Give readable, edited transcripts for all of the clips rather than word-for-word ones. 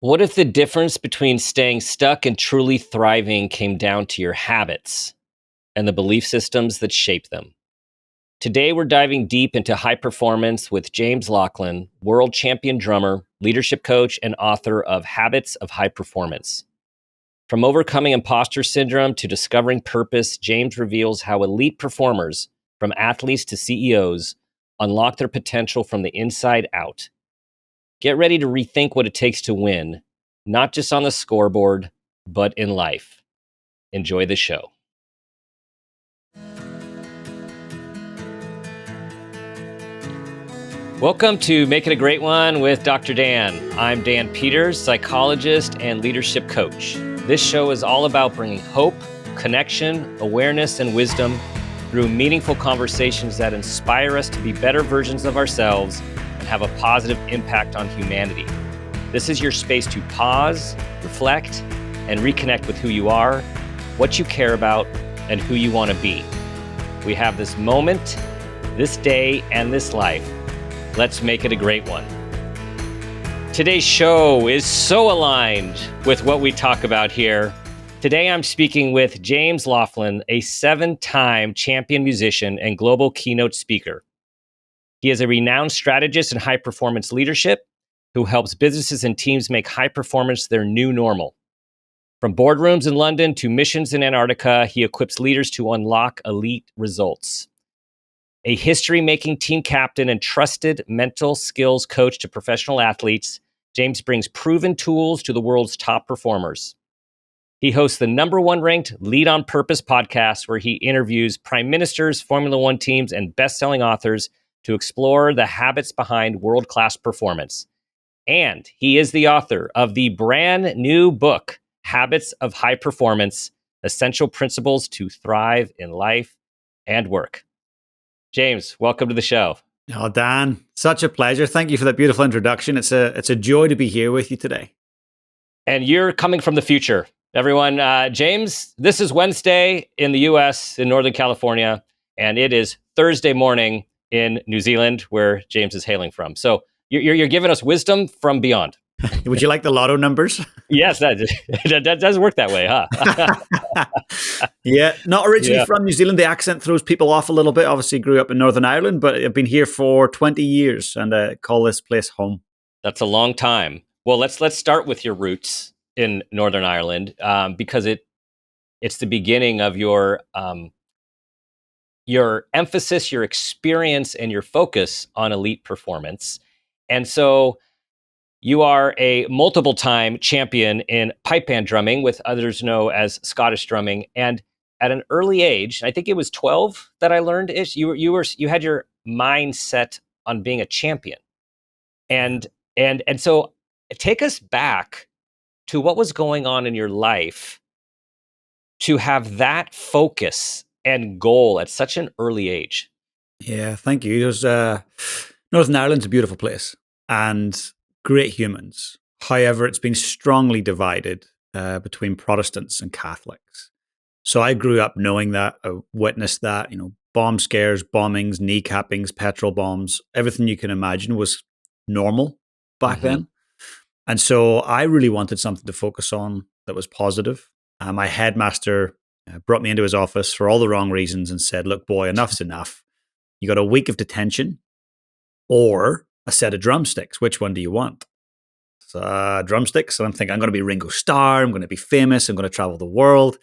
What if the difference between staying stuck and truly thriving came down to your habits and the belief systems that shape them? Today, we're diving deep into high performance with James Laughlin, world champion drummer, leadership coach, and author of Habits of High Performance. From overcoming imposter syndrome to discovering purpose, James reveals how elite performers, from athletes to CEOs, unlock their potential from the inside out. Get ready to rethink what it takes to win, not just on the scoreboard, but in life. Enjoy the show. Welcome to Make It a Great One with Dr. Dan. I'm Dan Peters, psychologist and leadership coach. This show is all about bringing hope, connection, awareness, and wisdom through meaningful conversations that inspire us to be better versions of ourselves and have a positive impact on humanity. This is your space to pause, reflect, and reconnect with who you are, what you care about, and who you want to be. We have this moment, this day, and this life. Let's make it a great one. Today's show is so aligned with what we talk about here. Today, I'm speaking with James Laughlin, a 7-time champion musician and global keynote speaker. He is a renowned strategist in high-performance leadership who helps businesses and teams make high performance their new normal. From boardrooms in London to missions in Antarctica, he equips leaders to unlock elite results. A history-making team captain and trusted mental skills coach to professional athletes, James brings proven tools to the world's top performers. He hosts the #1 ranked Lead on Purpose podcast, where he interviews prime ministers, Formula One teams, and best-selling authors to explore the habits behind world-class performance. And he is the author of the brand new book, Habits of High Performance: Essential Principles to Thrive in Life and Work. James, welcome to the show. Oh, Dan, such a pleasure. Thank you for that beautiful introduction. It's a joy to be here with you today. And you're coming from the future. Everyone, James, this is Wednesday in the US, in Northern California, and it is Thursday morning in New Zealand, where James is hailing from. So you're giving us wisdom from beyond. Would you like the lotto numbers? Yes, that does work that way, huh? Yeah, not originally from New Zealand. The accent throws people off a little bit. Obviously grew up in Northern Ireland, but I've been here for 20 years and call this place home. That's a long time. Well, let's start with your roots in Northern Ireland, because it's the beginning of your emphasis, your experience, and your focus on elite performance. And so you are a multiple-time champion in pipe band drumming, with others know as Scottish drumming. And at an early age, I think it was 12 that I learned is you had your mind set on being a champion. And so take us back to what was going on in your life to have that focus and goal at such an early age. Yeah, thank you. Northern Ireland's a beautiful place and great humans. However, it's been strongly divided between Protestants and Catholics. So I grew up knowing that, I witnessed that, bomb scares, bombings, kneecappings, petrol bombs, everything you can imagine was normal back then. And so I really wanted something to focus on that was positive. My headmaster brought me into his office for all the wrong reasons and said, "Look, boy, enough's enough. You got a week of detention or a set of drumsticks. Which one do you want?" So, drumsticks. And I'm thinking, I'm going to be Ringo Starr. I'm going to be famous. I'm going to travel the world.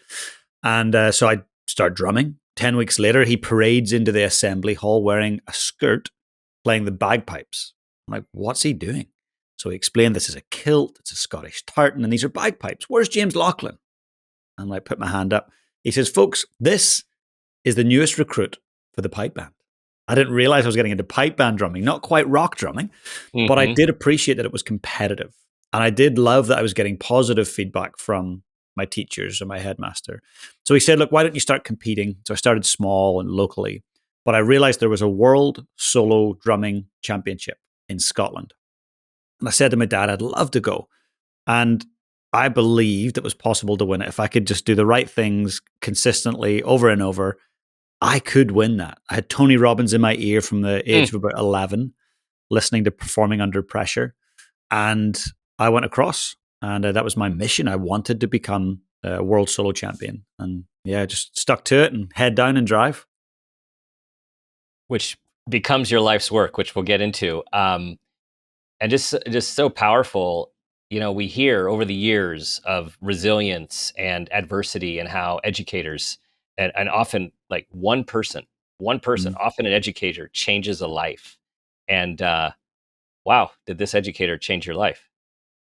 And so I start drumming. 10 weeks later, he parades into the assembly hall wearing a skirt, playing the bagpipes. I'm like, what's he doing? So he explained, this is a kilt, it's a Scottish tartan, and these are bagpipes. Where's James Laughlin? And I put my hand up. He says, folks, this is the newest recruit for the pipe band. I didn't realize I was getting into pipe band drumming, not quite rock drumming, but I did appreciate that it was competitive. And I did love that I was getting positive feedback from my teachers and my headmaster. So he said, look, why don't you start competing? So I started small and locally, but I realized there was a world solo drumming championship in Scotland. And I said to my dad, I'd love to go. And I believed it was possible to win it. If I could just do the right things consistently over and over, I could win that. I had Tony Robbins in my ear from the age of about 11, listening to Performing Under Pressure. And I went across And that was my mission. I wanted to become a world solo champion. And yeah, just stuck to it and head down and drive. Which becomes your life's work, which we'll get into. And just so powerful. We hear over the years of resilience and adversity, and how educators and often like one person, Mm. often an educator, changes a life. And wow, did this educator change your life?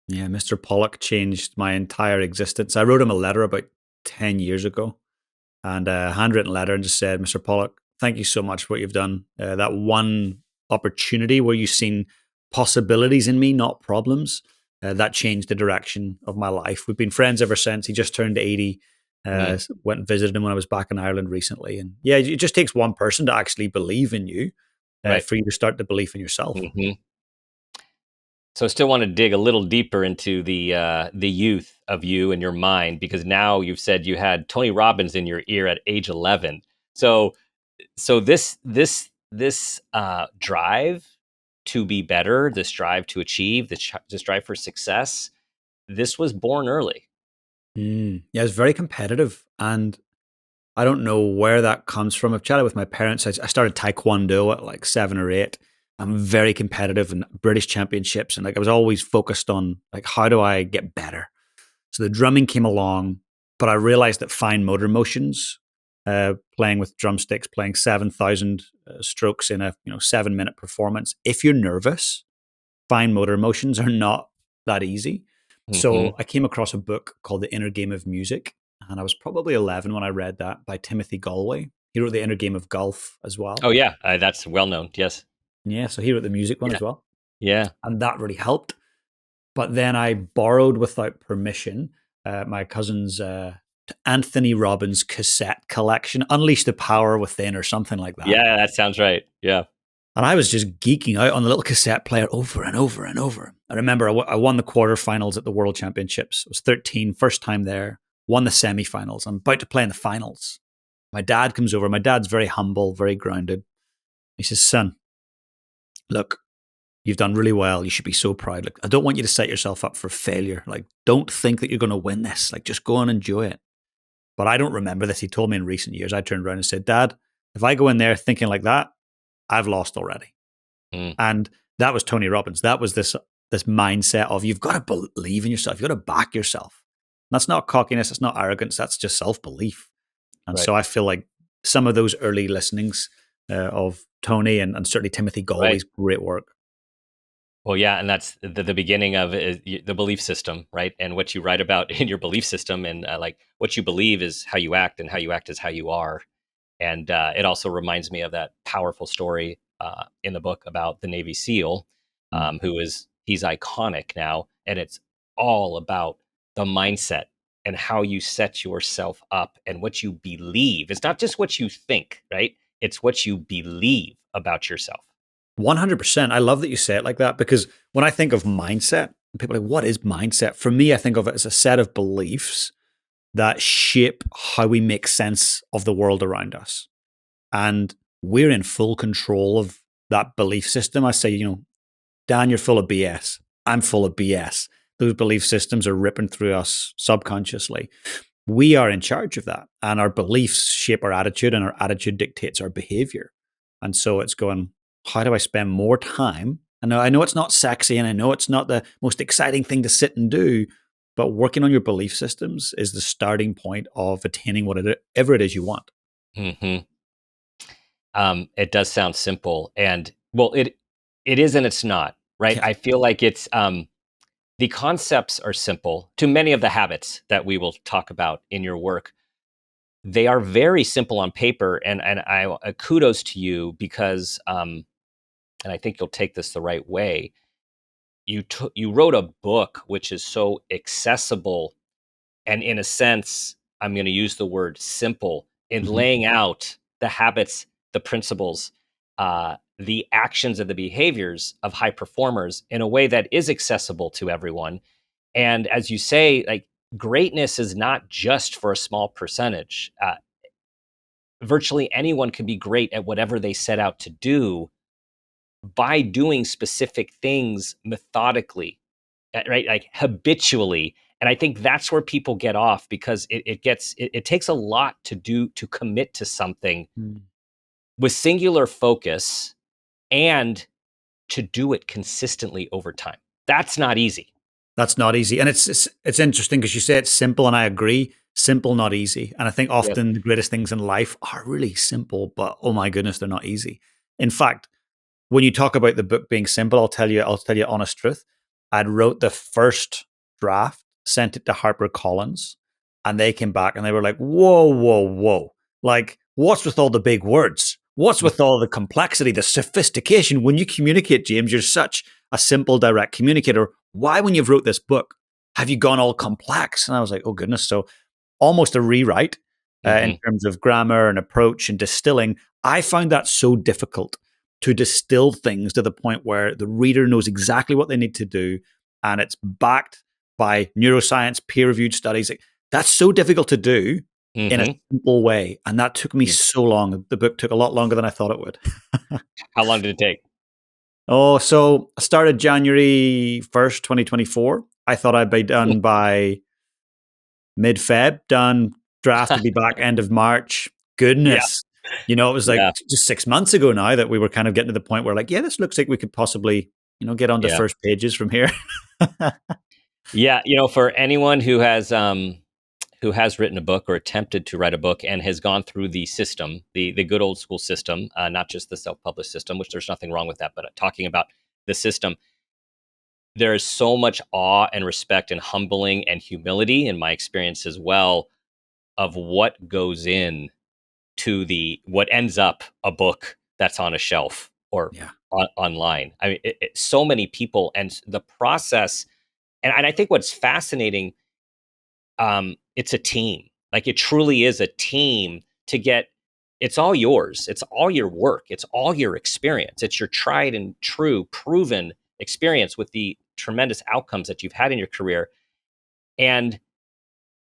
Yeah, Mr. Pollock changed my entire existence. I wrote him a letter about 10 years ago, and a handwritten letter, and just said, Mr. Pollock, thank you so much for what you've done. That one opportunity where you've seen possibilities in me, not problems, that changed the direction of my life. We've been friends ever since. He just turned 80. Mm, Went and visited him when I was back in Ireland recently. And yeah, it just takes one person to actually believe in you right. for you to start the belief in yourself. Hmm. So I still want to dig a little deeper into the youth of you and your mind, because now you've said you had Tony Robbins in your ear at age 11. So this drive to be better, this drive to achieve, this drive for success, this was born early. Yeah, it's very competitive. And I don't know where that comes from. I've chatted with my parents. I started Taekwondo at like 7 or 8. I'm very competitive in British championships. And like I was always focused on like, how do I get better? So the drumming came along, but I realized that fine motor motions, playing with drumsticks, playing 7,000 strokes in a 7-minute performance. If you're nervous, fine motor motions are not that easy. Hmm. So I came across a book called The Inner Game of Music, and I was probably 11 when I read that, by Timothy Galway. He wrote The Inner Game of Golf as well. Oh yeah, that's well known. Yes. Yeah, so he wrote the music one Yeah. as well. Yeah. And that really helped. But then I borrowed without permission my cousin's Anthony Robbins cassette collection, Unleash the Power Within or something like that. Yeah, that sounds right. Yeah. And I was just geeking out on the little cassette player over and over and over. I remember I won the quarterfinals at the World Championships. I was 13, first time there, won the semifinals. I'm about to play in the finals. My dad comes over. My dad's very humble, very grounded. He says, son, look, you've done really well. You should be so proud. Like, I don't want you to set yourself up for failure. Like, don't think that you're going to win this. Like, just go and enjoy it. But I don't remember this. He told me in recent years. I turned around and said, Dad, if I go in there thinking like that, I've lost already. Mm, And that was Tony Robbins. That was this mindset of you've got to believe in yourself. You've got to back yourself. And that's not cockiness. It's not arrogance. That's just self-belief. And right. so I feel like some of those early listenings of Tony and certainly Timothy Right. Galway's great work. Well, yeah, and that's the beginning of the belief system, right? And what you write about in your belief system, and like what you believe is how you act, and how you act is how you are. And it also reminds me of that powerful story in the book about the Navy SEAL, Mm. he's iconic now, and it's all about the mindset and how you set yourself up and what you believe. It's not just what you think, right? It's what you believe about yourself. 100%. I love that you say it like that, because when I think of mindset, people are like, what is mindset? For me, I think of it as a set of beliefs that shape how we make sense of the world around us. And we're in full control of that belief system. I say, Dan, you're full of BS. I'm full of BS. Those belief systems are ripping through us subconsciously. We are in charge of that. And our beliefs shape our attitude, and our attitude dictates our behavior. And so it's going, how do I spend more time? I know it's not sexy, and I know it's not the most exciting thing to sit and do, but working on your belief systems is the starting point of attaining whatever it is you want. Hmm. It does sound simple, and well, it is and it's not, right? Yeah. I feel like it's the concepts are simple. To many of the habits that we will talk about in your work, they are very simple on paper, and I kudos to you, because and I think you'll take this the right way. You wrote a book which is so accessible, and in a sense, I'm going to use the word simple in Mhm. laying out the habits, the principles, the actions, and the behaviors of high performers in a way that is accessible to everyone. And as you say, like, greatness is not just for a small percentage. Virtually anyone can be great at whatever they set out to do by doing specific things methodically right? Like habitually. And I think that's where people get off, because it takes a lot to commit to something Mm. with singular focus and to do it consistently over time. That's not easy. That's not easy. And it's interesting because you say it's simple, and I agree. Simple, not easy. And I think Yes. often the greatest things in life are really simple, but oh my goodness, they're not easy. In fact, when you talk about the book being simple, I'll tell you honest truth. I'd wrote the first draft, sent it to HarperCollins, and they came back and they were like, whoa, whoa, whoa. Like, what's with all the big words? What's with all the complexity, the sophistication? When you communicate, James, you're such a simple, direct communicator. Why, when you've wrote this book, have you gone all complex? And I was like, oh goodness. So almost a rewrite in Hmm. terms of grammar and approach and distilling. I found that so difficult to distill things to the point where the reader knows exactly what they need to do, and it's backed by neuroscience, peer-reviewed studies. Like, that's so difficult to do in a Hmm. simple way, and that took me so long. The book took a lot longer than I thought it would. How long did it take? Oh, so I started January 1st, 2024. I thought I'd be done by mid-Feb, done. Draft to be back end of March. Yeah. Goodness. It was like Yeah. just 6 months ago now that we were kind of getting to the point where, like, yeah, this looks like we could possibly, get on the Yeah. first pages from here. Yeah. For anyone who has written a book or attempted to write a book and has gone through the system, the good old school system, not just the self-published system, which there's nothing wrong with that, but talking about the system, there is so much awe and respect and humbling and humility, in my experience as well, of what goes in to the what ends up a book that's on a shelf or Yeah. online. I mean, so many people, and the process, and I think what's fascinating, it's a team. Like, it truly is a team to get. It's all yours. It's all your work. It's all your experience. It's your tried and true, proven experience with the tremendous outcomes that you've had in your career. And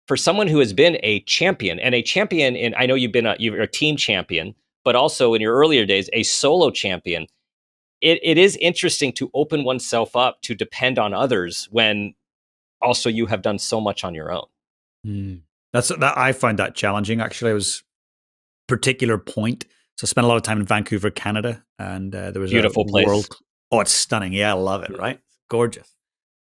for someone who has been a champion, and a champion in, I know you're a team champion, but also in your earlier days, a solo champion. It is interesting to open oneself up to depend on others when also you have done so much on your own. Mm. That I find that challenging. Actually, I was particular point. So I spent a lot of time in Vancouver, Canada, and there was a Beautiful place. world. Oh, it's stunning. Yeah, I love it. Right, it's gorgeous.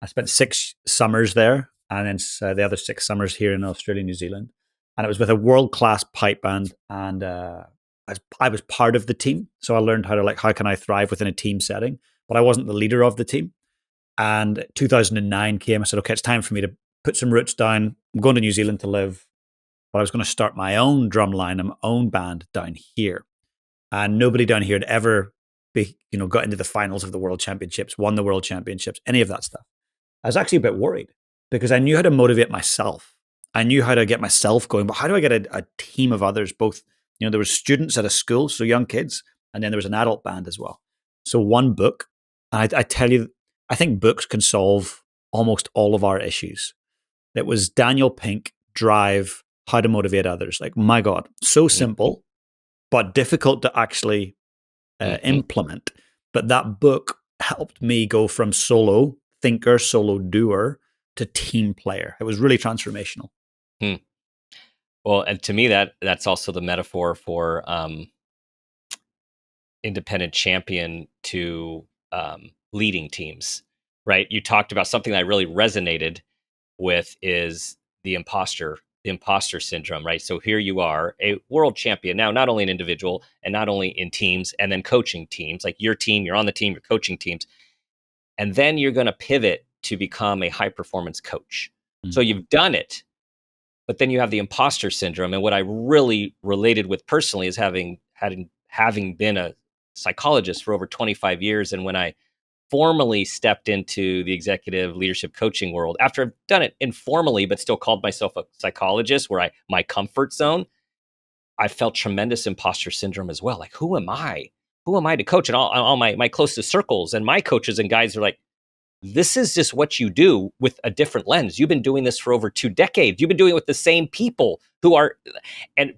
I spent 6 summers there, and then the other 6 summers here in Australia, New Zealand. And it was with a world class pipe band, and I was part of the team, so I learned how can I thrive within a team setting. But I wasn't the leader of the team. And 2009 came. I said, okay, it's time for me to put some roots down. I'm going to New Zealand to live, but I was going to start my own drum line and my own band down here. And nobody down here had ever got into the finals of the world championships, won the world championships, any of that stuff. I was actually a bit worried because I knew how to motivate myself. I knew how to get myself going, but how do I get a team of others? Both, there were students at a school, so young kids, and then there was an adult band as well. So one book, and I tell you, I think books can solve almost all of our issues. It was Daniel Pink, Drive, How to Motivate Others. Like, my God, so Mhm. simple, but difficult to actually Mhm. implement. But that book helped me go from solo thinker, solo doer to team player. It was really transformational. Hmm. Well, and to me, that's also the metaphor for independent champion to leading teams, right? You talked about something that I really resonated with, is the imposter syndrome, right? So here you are, a world champion now, not only an individual and not only in teams, and then coaching teams, like your team, you're on the team, you're coaching teams, and then you're going to pivot to become a high performance coach. So Mm. you've done it, but then you have the imposter syndrome. And what I really related with personally is having been a psychologist for over 25 years, and when I formally stepped into the executive leadership coaching world, after I've done it informally but still called myself a psychologist, where my comfort zone, I felt tremendous imposter syndrome as well. Like, who am I? Who am I to coach? And all my closest circles and my coaches and guides are like, this is just what you do with a different lens. You've been doing this for over 2 decades. You've been doing it with the same people who are,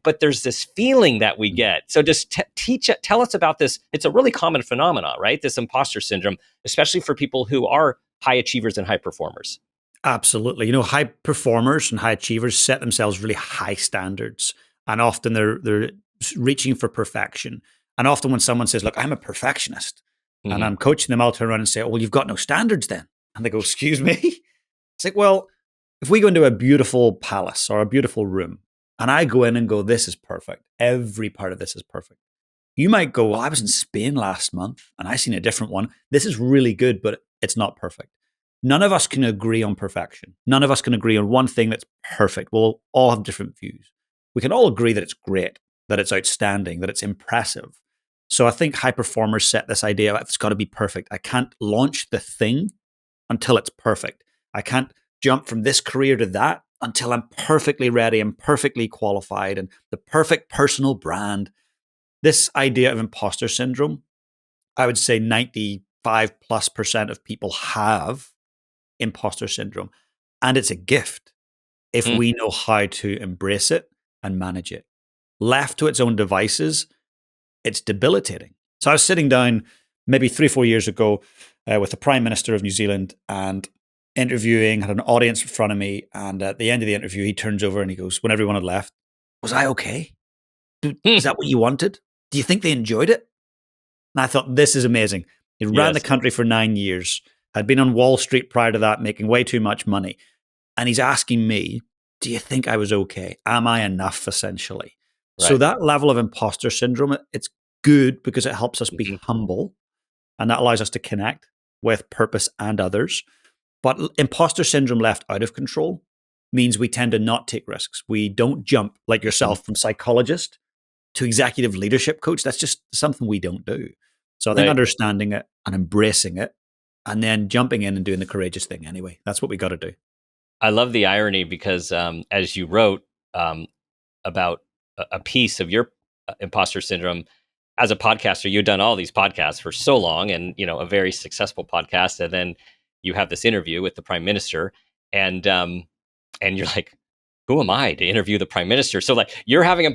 but there's this feeling that we get. So just tell us about this. It's a really common phenomenon, right? This imposter syndrome, especially for people who are high achievers and high performers? Absolutely. High performers and high achievers set themselves really high standards, and often they're reaching for perfection. And often when someone says, "Look, I'm a perfectionist," and Hmm. I'm coaching them, I'll turn around and say, "Oh, well, you've got no standards then." And they go, "Excuse me?" It's like, well, if we go into a beautiful palace or a beautiful room, and I go in and go, "This is perfect. Every part of this is perfect." You might go, "Well, I was in Spain last month and I seen a different one. This is really good, but it's not perfect." None of us can agree on perfection. None of us can agree on one thing that's perfect. We'll all have different views. We can all agree that it's great, that it's outstanding, that it's impressive. So I think high performers set this idea of it's got to be perfect. I can't launch the thing until it's perfect. I can't jump from this career to that until I'm perfectly ready and perfectly qualified and the perfect personal brand. This idea of imposter syndrome, I would say 95+% of people have imposter syndrome. And it's a gift if Mm. we know how to embrace it and manage it. Left to its own devices, it's debilitating. So I was sitting down maybe 3-4 years ago with the Prime Minister of New Zealand and interviewing, had an audience in front of me. And at the end of the interview, he turns over and he goes, when everyone had left, "Was I okay? Is that what you wanted? Do you think they enjoyed it?" And I thought, this is amazing. He ran the Yes. country for 9 years, had been on Wall Street prior to that, making way too much money. And he's asking me, do you think I was okay? Am I enough, essentially? So Right. that level of imposter syndrome, it's good because it helps us be Hmm. humble and that allows us to connect with purpose and others. But imposter syndrome left out of control means we tend to not take risks. We don't jump like Hmm. yourself from psychologist to executive leadership coach. That's just something we don't do. So I think Right. understanding it and embracing it and then jumping in and doing the courageous thing anyway. That's what we got to do. I love the irony because as you wrote um, about a piece of your imposter syndrome as a podcaster, you've done all these podcasts for so long, and a very successful podcast, and then you have this interview with the prime minister, and you're like, who am I to interview the prime minister? So like you're having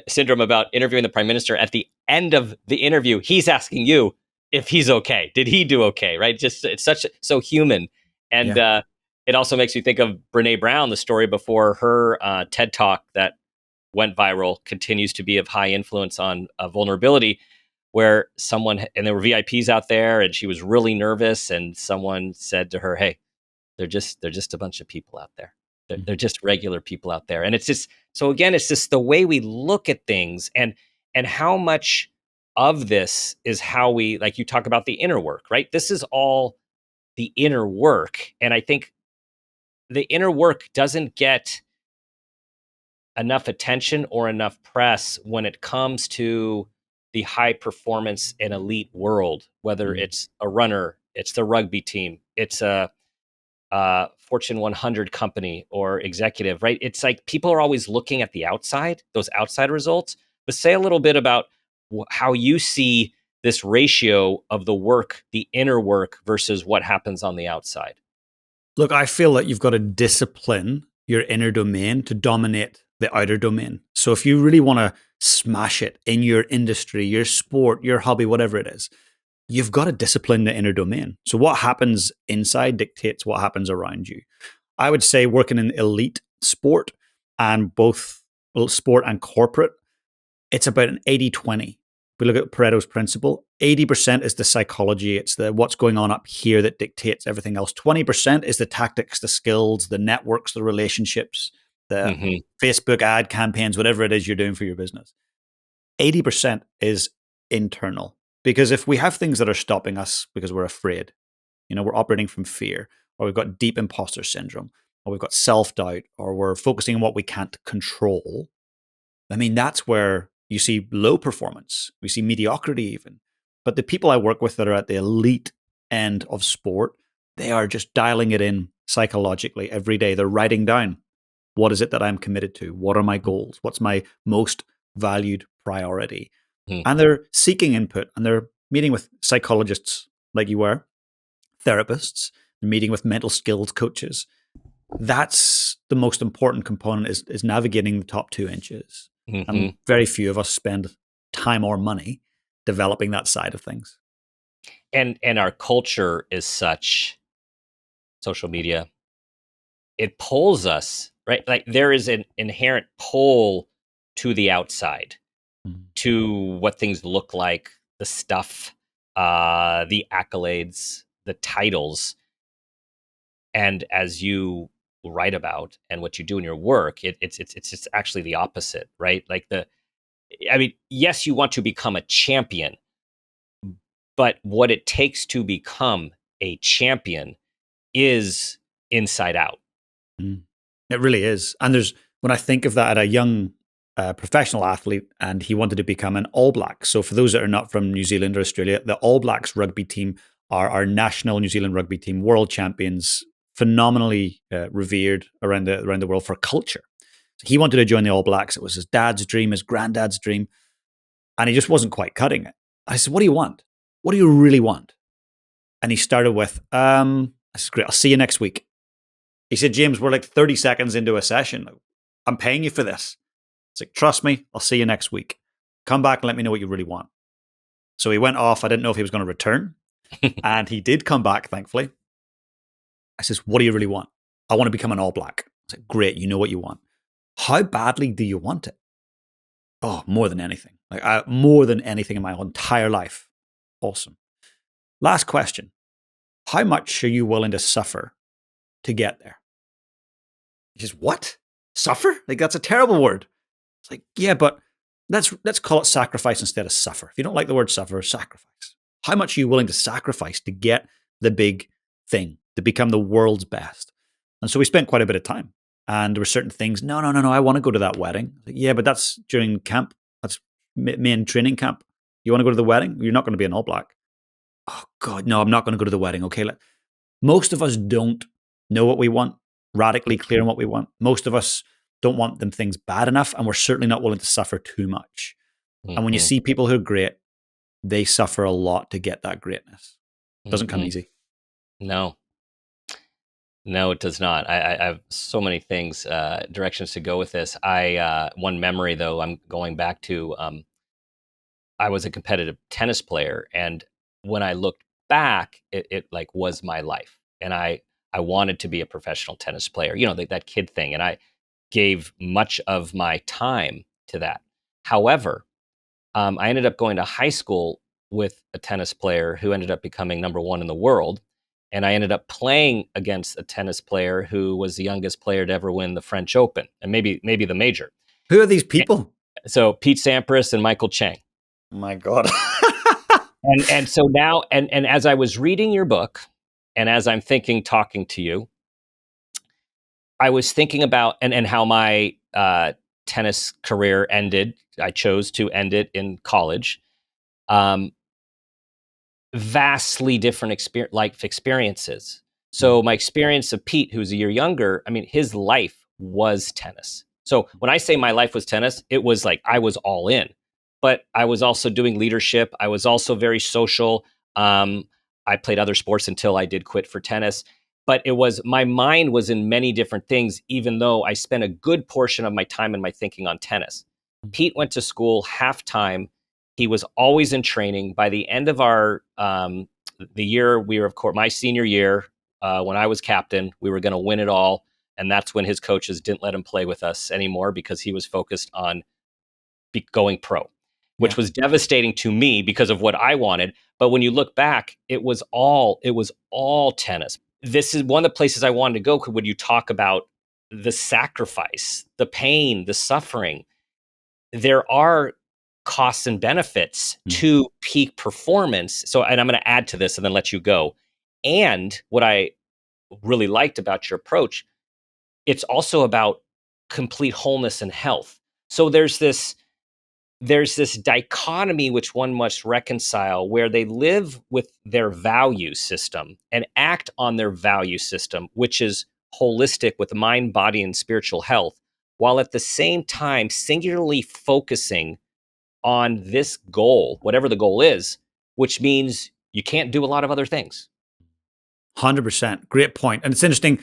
syndrome about interviewing the prime minister. At the end of the interview, he's asking you if he's okay. Did he do okay? Right? Just it's so human, and Yeah. it also makes me think of Brene Brown, the story before her TED talk that went viral, continues to be of high influence on vulnerability, where and there were VIPs out there, and she was really nervous, and someone said to her, "Hey, they're just a bunch of people out there. They're just regular people out there." And it's just so again, it's just the way we look at things, and how much of this is how we, like you talk about the inner work, right? This is all the inner work, and I think the inner work doesn't get enough attention or enough press when it comes to the high performance and elite world, whether Mm. it's a runner, it's the rugby team, it's a Fortune 100 company or executive, right? It's like people are always looking at the outside, those outside results. But say a little bit about how you see this ratio of the work, the inner work versus what happens on the outside. Look, I feel that you've got to discipline your inner domain to dominate the outer domain. So if you really want to smash it in your industry, your sport, your hobby, whatever it is, you've got to discipline the inner domain. So what happens inside dictates what happens around you. I would say working in elite sport and both sport and corporate, it's about an 80-20. We look at Pareto's principle, 80% is the psychology. It's the what's going on up here that dictates everything else. 20% is the tactics, the skills, the networks, the relationships, the Hmm. Facebook ad campaigns, whatever it is you're doing for your business. 80% is internal. Because if we have things that are stopping us because we're afraid, we're operating from fear, or we've got deep imposter syndrome, or we've got self-doubt, or we're focusing on what we can't control, I mean, that's where you see low performance. We see mediocrity even. But the people I work with that are at the elite end of sport, they are just dialing it in psychologically every day. They're writing down, what is it that I'm committed to? What are my goals? What's my most valued priority? Hmm. And they're seeking input and they're meeting with psychologists like you were, therapists, meeting with mental skills coaches. That's the most important component is navigating the top 2 inches. And Hmm. very few of us spend time or money developing that side of things. And our culture is such. social media, it pulls us, right? Like there is an inherent pull to the outside, Mm. to what things look like, the stuff, the accolades, the titles. And as you write about and what you do in your work, it's just actually the opposite, right? Like I mean, yes, you want to become a champion, but what it takes to become a champion is inside out. Mm. It really is. And when I think of that at a young professional athlete, and he wanted to become an All Black. So for those that are not from New Zealand or Australia, the All Blacks rugby team are our national New Zealand rugby team, world champions, phenomenally revered around the world for culture. So he wanted to join the All Blacks. It was his dad's dream, his granddad's dream, and he just wasn't quite cutting it. I said, "What do you want? What do you really want?" And he started with, "I said, great. I'll see you next week." He said, "James, we're like 30 seconds into a session. I'm paying you for this." It's like, "Trust me, I'll see you next week. Come back and let me know what you really want." So he went off. I didn't know if he was going to return. And he did come back, thankfully. I says, "What do you really want?" "I want to become an All Black." I said, "Great, you know what you want. How badly do you want it?" "Oh, more than anything. More than anything in my entire life." "Awesome. Last question. How much are you willing to suffer to get there?" He says, "What? Suffer? Like, that's a terrible word." It's like, "Yeah, but let's call it sacrifice instead of suffer. If you don't like the word suffer, sacrifice. How much are you willing to sacrifice to get the big thing, to become the world's best?" And so we spent quite a bit of time. And there were certain things. No, no, no, no. I want to go to that wedding. Like, "Yeah, but that's during camp. That's main training camp. You want to go to the wedding? You're not going to be an All Black." "Oh God, no, I'm not going to go to the wedding." Okay, most of us don't know what we want, radically clear on what we want. Most of us don't want them things bad enough, and we're certainly not willing to suffer too much. And when you Mm-hmm. see people who are great, they suffer a lot to get that greatness. It doesn't come Mm-hmm. easy. No, no, it does not. I have so many things, directions to go with this. One memory though, I'm going back to. I was a competitive tennis player, and when I looked back, it like was my life, and I wanted to be a professional tennis player. You know, that kid thing, and I gave much of my time to that. However, I ended up going to high school with a tennis player who ended up becoming number one in the world. And I ended up playing against a tennis player who was the youngest player to ever win the French Open and maybe the major. Who are these people? So Pete Sampras and Michael Chang. My God. And so now and as I was reading your book and as I'm thinking talking to you, I was thinking about and how my tennis career ended. I chose to end it in college. Um, Vastly different life experiences. So my experience of Pete, who's a year younger, I mean, his life was tennis. So when I say my life was tennis, it was like I was all in, but I was also doing leadership. I was also very social. Um, I played other sports until I did quit for tennis. But it was my mind was in many different things, even though I spent a good portion of my time and my thinking on tennis. Pete went to school half time. He was always in training. By the end of the year we were, of course, my senior year, when I was captain, we were going to win it all. And that's when his coaches didn't let him play with us anymore because he was focused on going pro, Yeah. which was devastating to me because of what I wanted. But when you look back, it was all tennis. This is one of the places I wanted to go. When you talk about the sacrifice, the pain, the suffering, there are costs and benefits Mm. to peak performance. So, and I'm going to add to this and then let you go. And what I really liked about your approach, it's also about complete wholeness and health. So there's this dichotomy which one must reconcile where they live with their value system and act on their value system, which is holistic with mind, body, and spiritual health, while at the same time singularly focusing on this goal, whatever the goal is, which means you can't do a lot of other things. 100%. Great point. And it's interesting.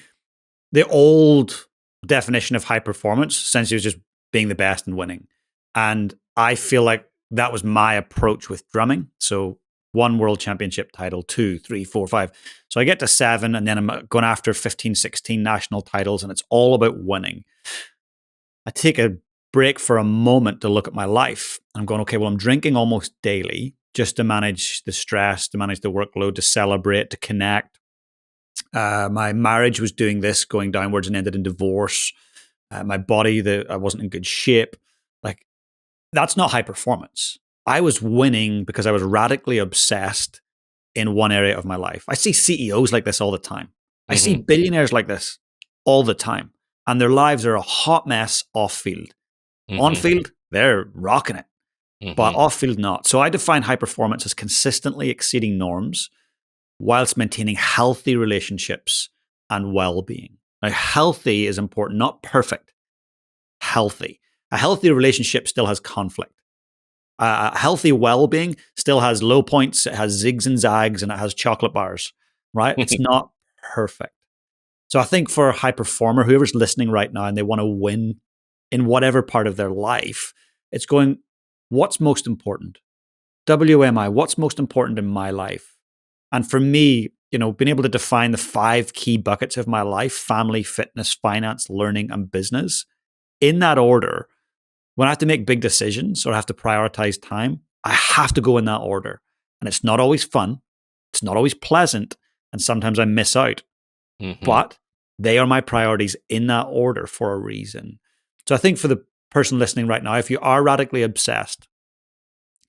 The old definition of high performance essentially was just being the best and winning. And I feel like that was my approach with drumming. So one world championship title, 2, 3, 4, 5. So I get to 7, and then I'm going after 15, 16 national titles, and it's all about winning. I take a break for a moment to look at my life. I'm going, okay, well, I'm drinking almost daily just to manage the stress, to manage the workload, to celebrate, to connect. My marriage was doing this, going downwards and ended in divorce. My body, I wasn't in good shape. Like, that's not high performance. I was winning because I was radically obsessed in one area of my life. I see CEOs like this all the time. I see billionaires like this all the time. And their lives are a hot mess off field. On field, they're rocking it, but off field, not. So I define high performance as consistently exceeding norms whilst maintaining healthy relationships and well being. Now, healthy is important, not perfect. Healthy. A healthy relationship still has conflict. A healthy well being still has low points, it has zigs and zags, and it has chocolate bars, right? It's not perfect. So I think for a high performer, whoever's listening right now and they want to win in whatever part of their life, it's going, what's most important? WMI, what's most important in my life? And for me, being able to define the 5 key buckets of my life: family, fitness, finance, learning, and business, in that order. When I have to make big decisions or I have to prioritize time, I have to go in that order. And it's not always fun. It's not always pleasant. And sometimes I miss out. But they are my priorities in that order for a reason. So I think for the person listening right now, if you are radically obsessed,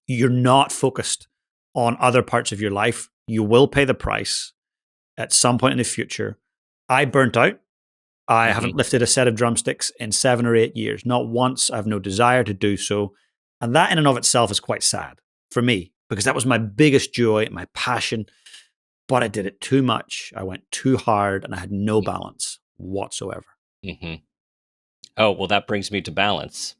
you're not focused on other parts of your life, you will pay the price at some point in the future. I burnt out. I haven't lifted a set of drumsticks in 7 or 8 years. Not once. I have no desire to do so. And that in and of itself is quite sad for me, because that was my biggest joy, my passion. But I did it too much. I went too hard and I had no balance whatsoever. Oh, well, that brings me to balance.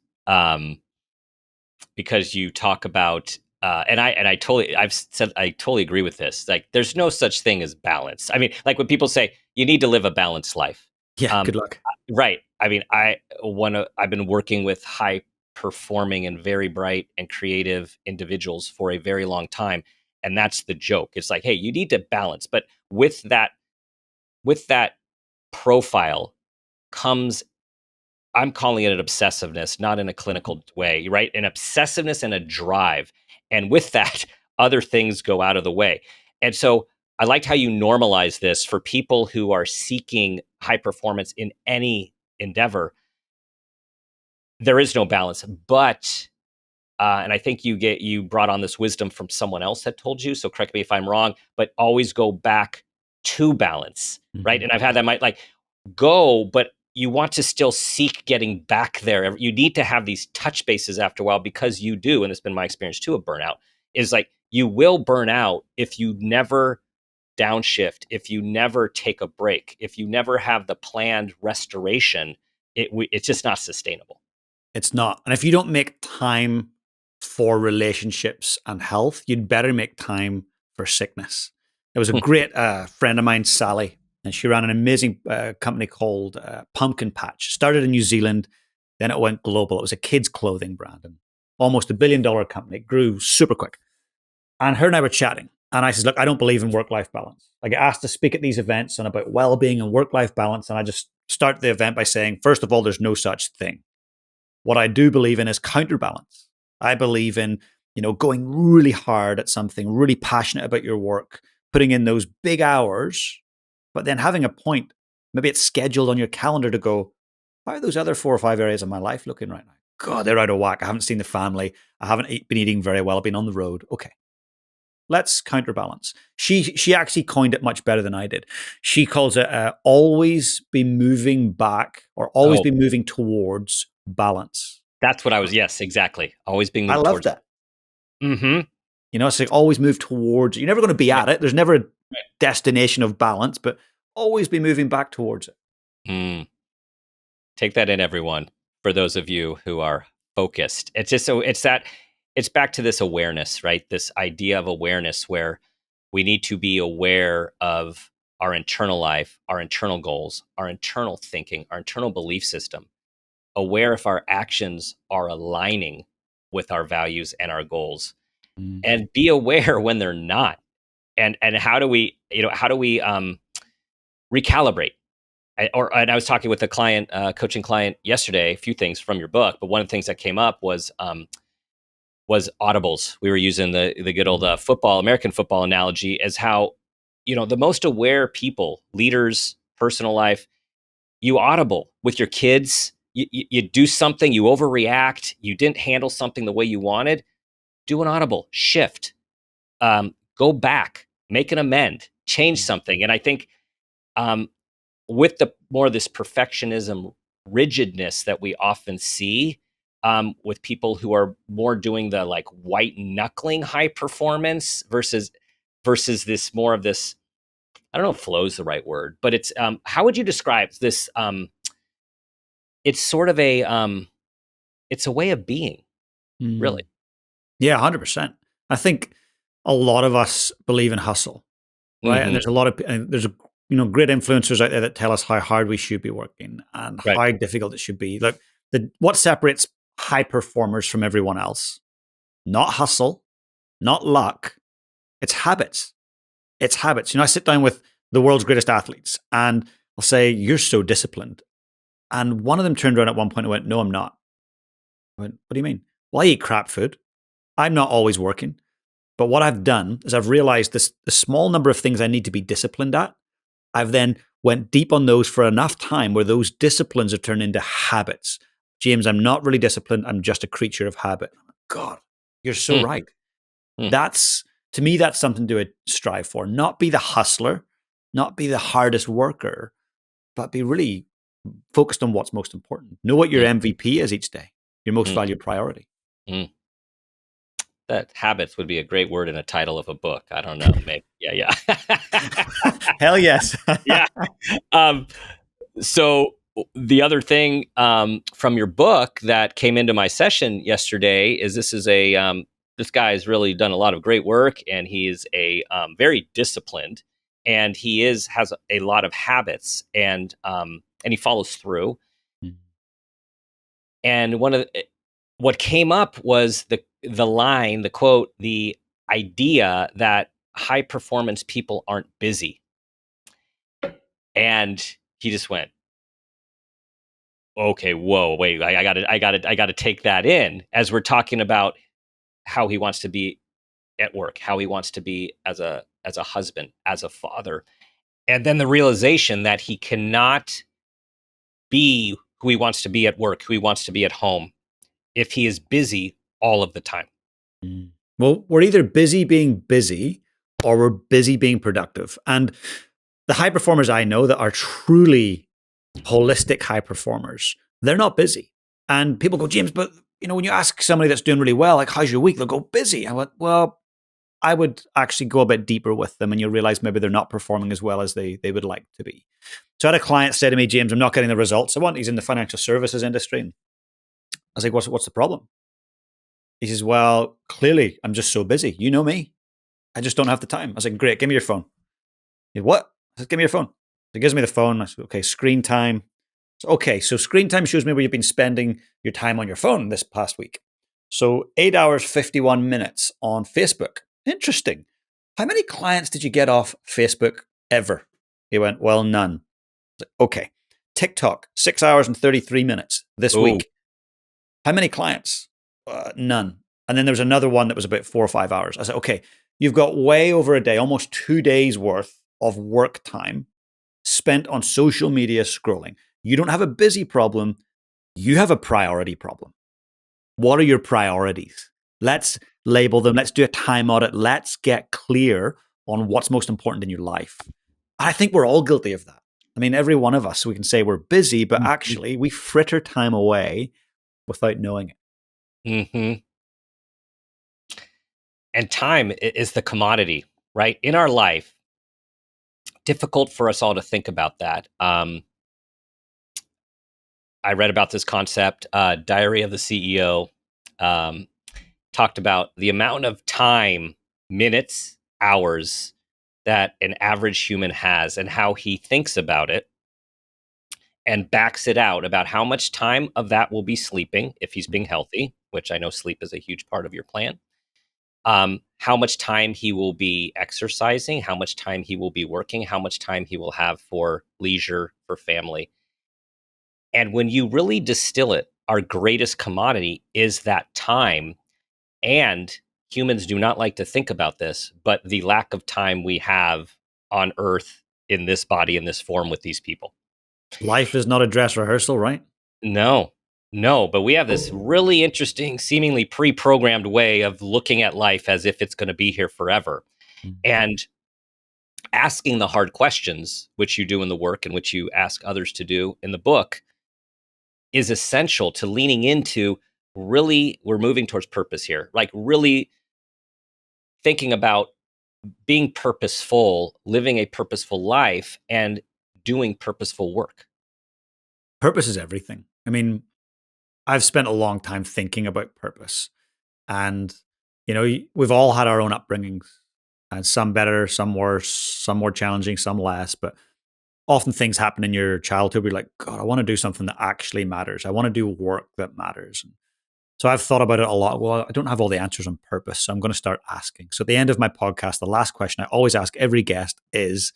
Because you talk about, and I totally agree with this. Like, there's no such thing as balance. I mean, like when people say you need to live a balanced life. Yeah, good luck. Right. I mean, I've been working with high performing and very bright and creative individuals for a very long time. And that's the joke. It's like, hey, you need to balance. But with that profile comes, I'm calling it an obsessiveness, not in a clinical way, right? An obsessiveness and a drive. And with that, other things go out of the way. And so I liked how you normalize this for people who are seeking high performance in any endeavor. There is no balance, but and I think you brought on this wisdom from someone else that told you. So correct me if I'm wrong, but always go back to balance, right? And I've had that like go, but you want to still seek getting back there. You need to have these touch bases after a while, because you do, and it's been my experience too of burnout, is like you will burn out if you never downshift, if you never take a break, if you never have the planned restoration. It's just not sustainable. It's not. And if you don't make time for relationships and health, you'd better make time for sickness. There was a great friend of mine, Sally, and she ran an amazing company called Pumpkin Patch. Started in New Zealand, then it went global. It was a kids' clothing brand, and almost $1 billion company. It grew super quick. And her and I were chatting, and I said, "Look, I don't believe in work-life balance. I get asked to speak at these events on about well-being and work-life balance, and I just start the event by saying, first of all, there's no such thing. What I do believe in is counterbalance. I believe in, going really hard at something, really passionate about your work, putting in those big hours, but then having a point. Maybe it's scheduled on your calendar to go, how are those other 4 or 5 areas of my life looking right now? God, they're out of whack. I haven't seen the family. I haven't been eating very well. I've been on the road. Okay. Let's counterbalance. She actually coined it much better than I did. She calls it always be moving back, or always be moving towards balance. That's what I was. Yes, exactly. Always being moved I love towards that. Mm-hmm. It's like always move towards it. You're never going to be at it. There's never a destination of balance, but always be moving back towards it. Take that in, everyone. For those of you who are focused, it's just it's back to this awareness, right? This idea of awareness, where we need to be aware of our internal life, our internal goals, our internal thinking, our internal belief system. Aware if our actions are aligning with our values and our goals. Mm. and be aware when they're not. And how do we, recalibrate? And I was talking with a client, coaching client yesterday, a few things from your book, but one of the things that came up was audibles. We were using the good old American football analogy, as how, the most aware people, leaders, personal life, you audible with your kids. You do something, you overreact, you didn't handle something the way you wanted. Do an audible shift, go back, make an amend, change something. And I think, um, with the more of this perfectionism, rigidness that we often see, with people who are more doing the like white knuckling high performance versus this more of this, I don't know if flow is the right word, but it's, how would you describe this? It's sort of it's a way of being, really. Mm. Yeah, 100%. I think a lot of us believe in hustle, right? And Hmm. there's a lot of there's a great influencers out there that tell us how hard we should be working and Right. how difficult it should be. Like what separates high performers from everyone else? Not hustle, not luck. It's habits. It's habits. I sit down with the world's greatest athletes and I'll say, "You're so disciplined." And one of them turned around at one point and went, "No, I'm not." I went, "What do you mean?" "Well, I eat crap food. I'm not always working. But what I've done is I've realized this the small number of things I need to be disciplined at. I've then went deep on those for enough time where those disciplines have turned into habits. James, I'm not really disciplined. I'm just a creature of habit." God, you're so Mm, right. mm, That's to me, that's something to strive for. Not be the hustler, not be the hardest worker, but be really focused on what's most important. Know what your mm, MVP is each day, your most mm, valued priority. mm. That habits would be a great word in a title of a book. I don't know. Maybe. Yeah. Yeah. Hell yes. Yeah. Um, so the other thing, from your book that came into my session yesterday is this guy has really done a lot of great work, and he is a, very disciplined, and has a lot of habits, and he follows through. And what came up was the line, the quote, the idea that high performance people aren't busy. And he just went, okay, whoa, wait, I gotta take that in, as we're talking about how he wants to be at work, how he wants to be as a husband, as a father. And then the realization that he cannot be who he wants to be at work, who he wants to be at home, if he is busy all of the time. Mm. Well, we're either busy being busy or we're busy being productive. And the high performers I know that are truly holistic high performers, they're not busy. And people go, "James, but when you ask somebody that's doing really well, like, how's your week?" They'll go, "Busy." I went, well, I would actually go a bit deeper with them and you'll realize maybe they're not performing as well as they would like to be. So I had a client say to me, "James, I'm not getting the results I want." He's in the financial services industry. And I was like, what's the problem? He says, "Well, clearly I'm just so busy. You know me. I just don't have the time." I was like, "Great, give me your phone." He said, "What?" I said, "Give me your phone." So he gives me the phone. I said, "Okay, screen time." So, okay, so screen time shows me where you've been spending your time on your phone this past week. So 8 hours, 51 minutes on Facebook. Interesting. How many clients did you get off Facebook ever? He went, "Well, none." I was like, "Okay. TikTok, 6 hours and 33 minutes this Oh, week. How many clients?" None. And then there was another one that was about 4 or 5 hours. I said, "Okay, you've got way over a day, almost 2 days worth of work time spent on social media scrolling. You don't have a busy problem. You have a priority problem. What are your priorities? Let's label them. Let's do a time audit. Let's get clear on what's most important in your life." I think we're all guilty of that. I mean, every one of us, we can say we're busy, but actually we fritter time away without knowing it. hmm. And time is the commodity, right? In our life, difficult for us all to think about that. I read about this concept, Diary of the CEO, um, talked about the amount of time, minutes, hours that an average human has, and how he thinks about it and backs it out about how much time of that will be sleeping if he's being healthy, which I know sleep is a huge part of your plan. how much time he will be exercising, how much time he will be working, how much time he will have for leisure, for family. And when you really distill it, our greatest commodity is that time. And humans do not like to think about this, but the lack of time we have on Earth in this body, in this form with these people. Life is not a dress rehearsal, right? No, no, but we have this really interesting, seemingly pre programmed way of looking at life as if it's going to be here forever. Mm. And asking the hard questions, which you do in the work and which you ask others to do in the book, is essential to leaning into really, we're moving towards purpose here, like really thinking about being purposeful, living a purposeful life, and doing purposeful work. Purpose is everything. I mean, I've spent a long time thinking about purpose. And, we've all had our own upbringings, and some better, some worse, some more challenging, some less. But often things happen in your childhood where you're like, God, I want to do something that actually matters. I want to do work that matters. So I've thought about it a lot. Well, I don't have all the answers on purpose, so I'm going to start asking. So at the end of my podcast, the last question I always ask every guest is,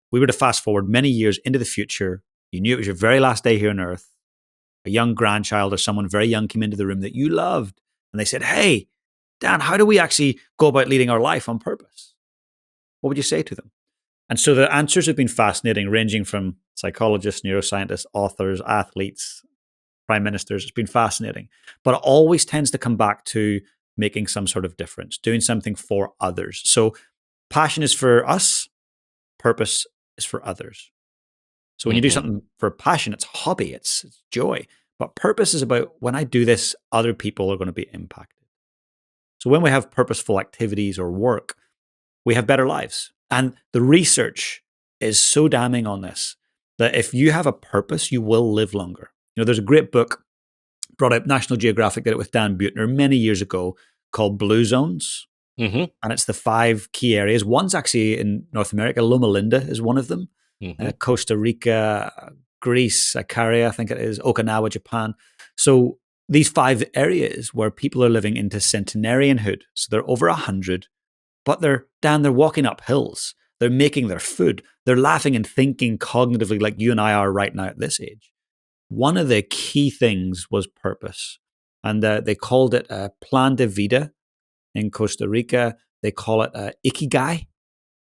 we were to fast forward many years into the future. You knew it was your very last day here on Earth. A young grandchild or someone very young came into the room that you loved, and they said, hey, Dan, how do we actually go about leading our life on purpose? What would you say to them? And so the answers have been fascinating, ranging from psychologists, neuroscientists, authors, athletes, prime ministers. It's been fascinating. But it always tends to come back to making some sort of difference, doing something for others. So passion is for us, purpose is for others. So when you do something for passion, it's hobby, it's joy. But purpose is about, when I do this, other people are going to be impacted. So when we have purposeful activities or work, we have better lives. And the research is so damning on this, that if you have a purpose, you will live longer. There's a great book brought out, National Geographic did it with Dan Buettner many years ago, called Blue Zones. And it's the 5 key areas. One's actually in North America. Loma Linda is one of them. Costa Rica, Greece, Ikaria, I think it is, Okinawa, Japan. So these 5 areas where people are living into centenarianhood. So they're over 100, but they're walking up hills. They're making their food. They're laughing and thinking cognitively like you and I are right now at this age. One of the key things was purpose. And they called it Plan de Vida in Costa Rica. They call it Ikigai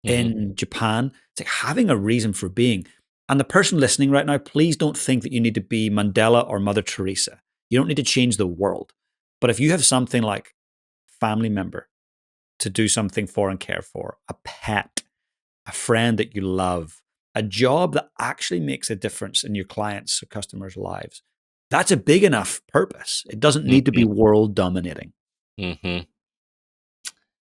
in Japan. It's like having a reason for being. And the person listening right now, please don't think that you need to be Mandela or Mother Teresa. You don't need to change the world. But if you have something like family member to do something for and care for, a pet, a friend that you love, a job that actually makes a difference in your clients' or customers' lives, that's a big enough purpose. It doesn't need to be world dominating.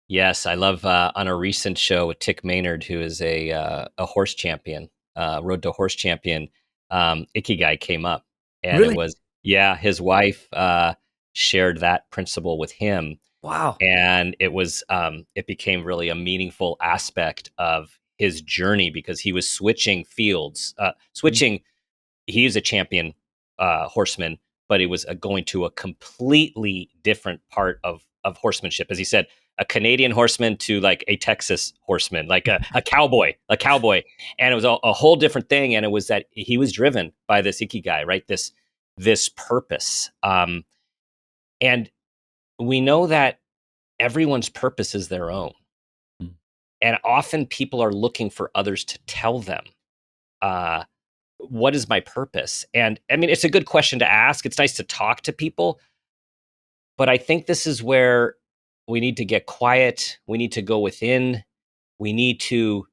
Yes, I love on a recent show with Tick Maynard, who is a horse champion, road to horse champion. Ikigai came up, and it Really? was his wife shared that principle with him, Wow. and it became really a meaningful aspect of his journey because he was switching fields, switching. He is a champion horseman, but it was going to a completely different part of horsemanship, as he said, a Canadian horseman to like a Texas horseman, like a cowboy, and it was a whole different thing. And it was that he was driven by this ikigai, right? This purpose, and we know that everyone's purpose is their own, Mm. and often people are looking for others to tell them. What is my purpose? And I mean, it's a good question to ask. It's nice to talk to people, but I think this is where we need to get quiet. We need to go within. We need to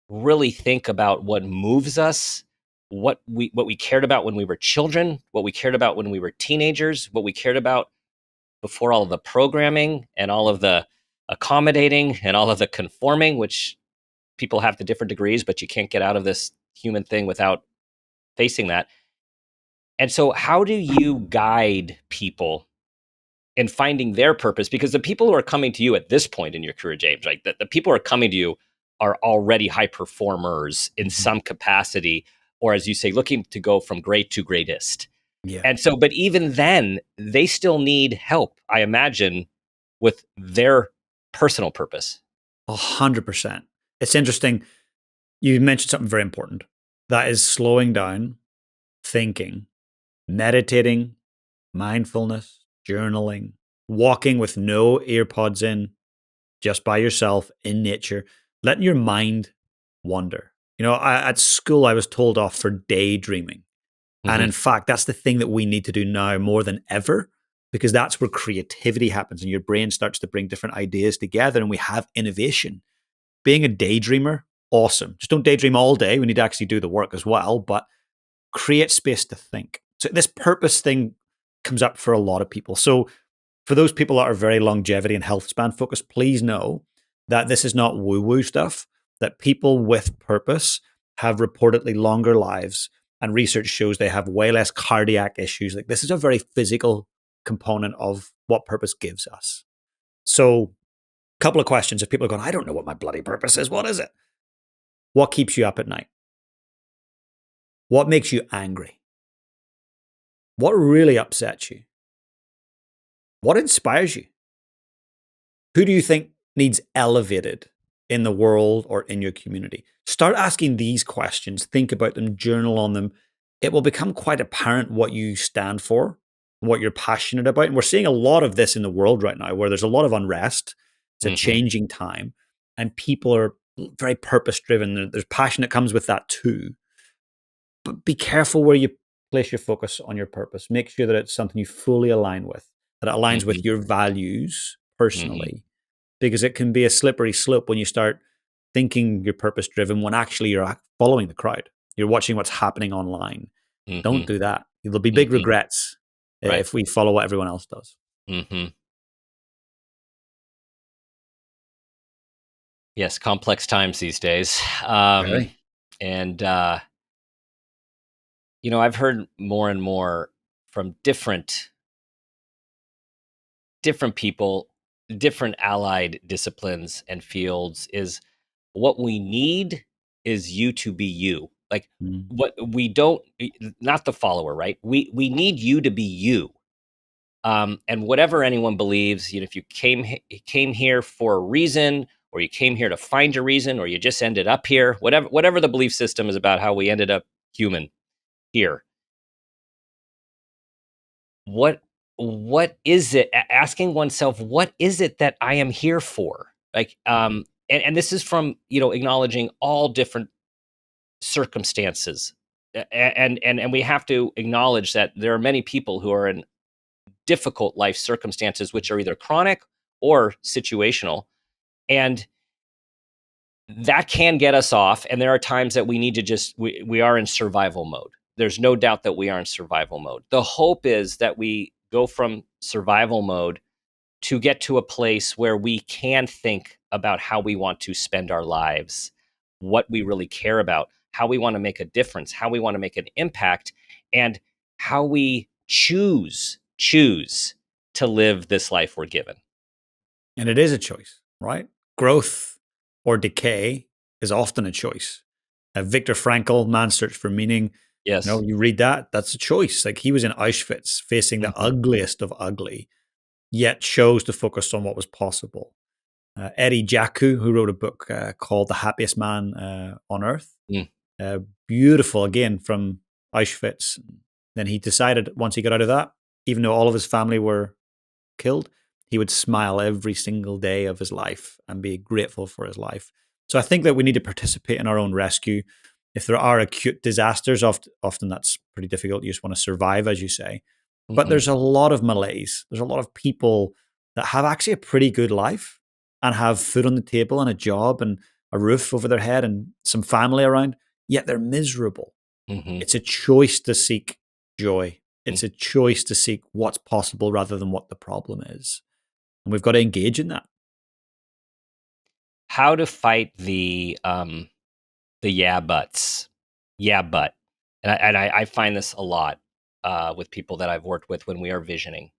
really think about what moves us, what we cared about when we were children, what we cared about when we were teenagers, what we cared about before all of the programming and all of the accommodating and all of the conforming, which people have to different degrees, but you can't get out of this human thing without facing that. And so, how do you guide people in finding their purpose? Because the people who are coming to you at this point in your career, James, right? The people who are coming to you are already high performers in some capacity, or as you say, looking to go from great to greatest. Yeah. And so, but even then, they still need help, I imagine, with their personal purpose. 100%. It's interesting. You mentioned something very important. That is slowing down, thinking, meditating, mindfulness, journaling, walking with no earpods in, just by yourself in nature, letting your mind wander. At school, I was told off for daydreaming. And Mm-hmm. in fact, that's the thing that we need to do now more than ever, because that's where creativity happens and your brain starts to bring different ideas together and we have innovation. Being a daydreamer, awesome. Just don't daydream all day. We need to actually do the work as well, but create space to think. So this purpose thing comes up for a lot of people. So for those people that are very longevity and health span focused, please know that this is not woo-woo stuff, that people with purpose have reportedly longer lives, and research shows they have way less cardiac issues. Like, this is a very physical component of what purpose gives us. So a couple of questions. If people are going, I don't know what my bloody purpose is, what is it? What keeps you up at night? What makes you angry? What really upsets you? What inspires you? Who do you think needs elevated in the world or in your community? Start asking these questions, think about them, journal on them. It will become quite apparent what you stand for, what you're passionate about. And we're seeing a lot of this in the world right now where there's a lot of unrest. It's a Mm-hmm. changing time and people are very purpose driven. There's passion that comes with that too. But be careful where you place your focus on your purpose. Make sure that it's something you fully align with, that it aligns Mm-hmm. with your values Mm-hmm. personally, because it can be a slippery slope when you start thinking you're purpose driven when actually you're following the crowd. You're watching what's happening online. Mm-hmm. Don't do that. There'll be big Mm-hmm. regrets Right. if we follow what everyone else does. Mm-hmm. Yes, complex times these days. Very. And I've heard more and more from different people, different allied disciplines and fields, is what we need is you to be you. Like, Mm. what we don't, not the follower, right? We need you to be you. And whatever anyone believes, if you came here for a reason, or you came here to find a reason, or you just ended up here, whatever the belief system is about how we ended up human here, what what is it? Asking oneself, what is it that I am here for? Like, and this is from acknowledging all different circumstances, and we have to acknowledge that there are many people who are in difficult life circumstances, which are either chronic or situational. And that can get us off. And there are times that we need to we are in survival mode. There's no doubt that we are in survival mode. The hope is that we go from survival mode to get to a place where we can think about how we want to spend our lives, what we really care about, how we want to make a difference, how we want to make an impact, and how we choose to live this life we're given. And it is a choice, right? Growth or decay is often a choice. Viktor Frankl, Man's Search for Meaning, Yes. you read that, that's a choice. Like, he was in Auschwitz facing the Mhm. ugliest of ugly, yet chose to focus on what was possible. Eddie Jaku, who wrote a book called The Happiest Man on Earth, Mm. beautiful, again, from Auschwitz. Then he decided once he got out of that, even though all of his family were killed, he would smile every single day of his life and be grateful for his life. So I think that we need to participate in our own rescue. If there are acute disasters, often that's pretty difficult. You just want to survive, as you say. But Mhm. there's a lot of malaise. There's a lot of people that have actually a pretty good life and have food on the table and a job and a roof over their head and some family around, yet they're miserable. Mhm. It's a choice to seek joy. Mm. It's a choice to seek what's possible rather than what the problem is. And we've got to engage in that. How to fight the yeah buts, yeah but, and I find this a lot with people that I've worked with when we are visioning.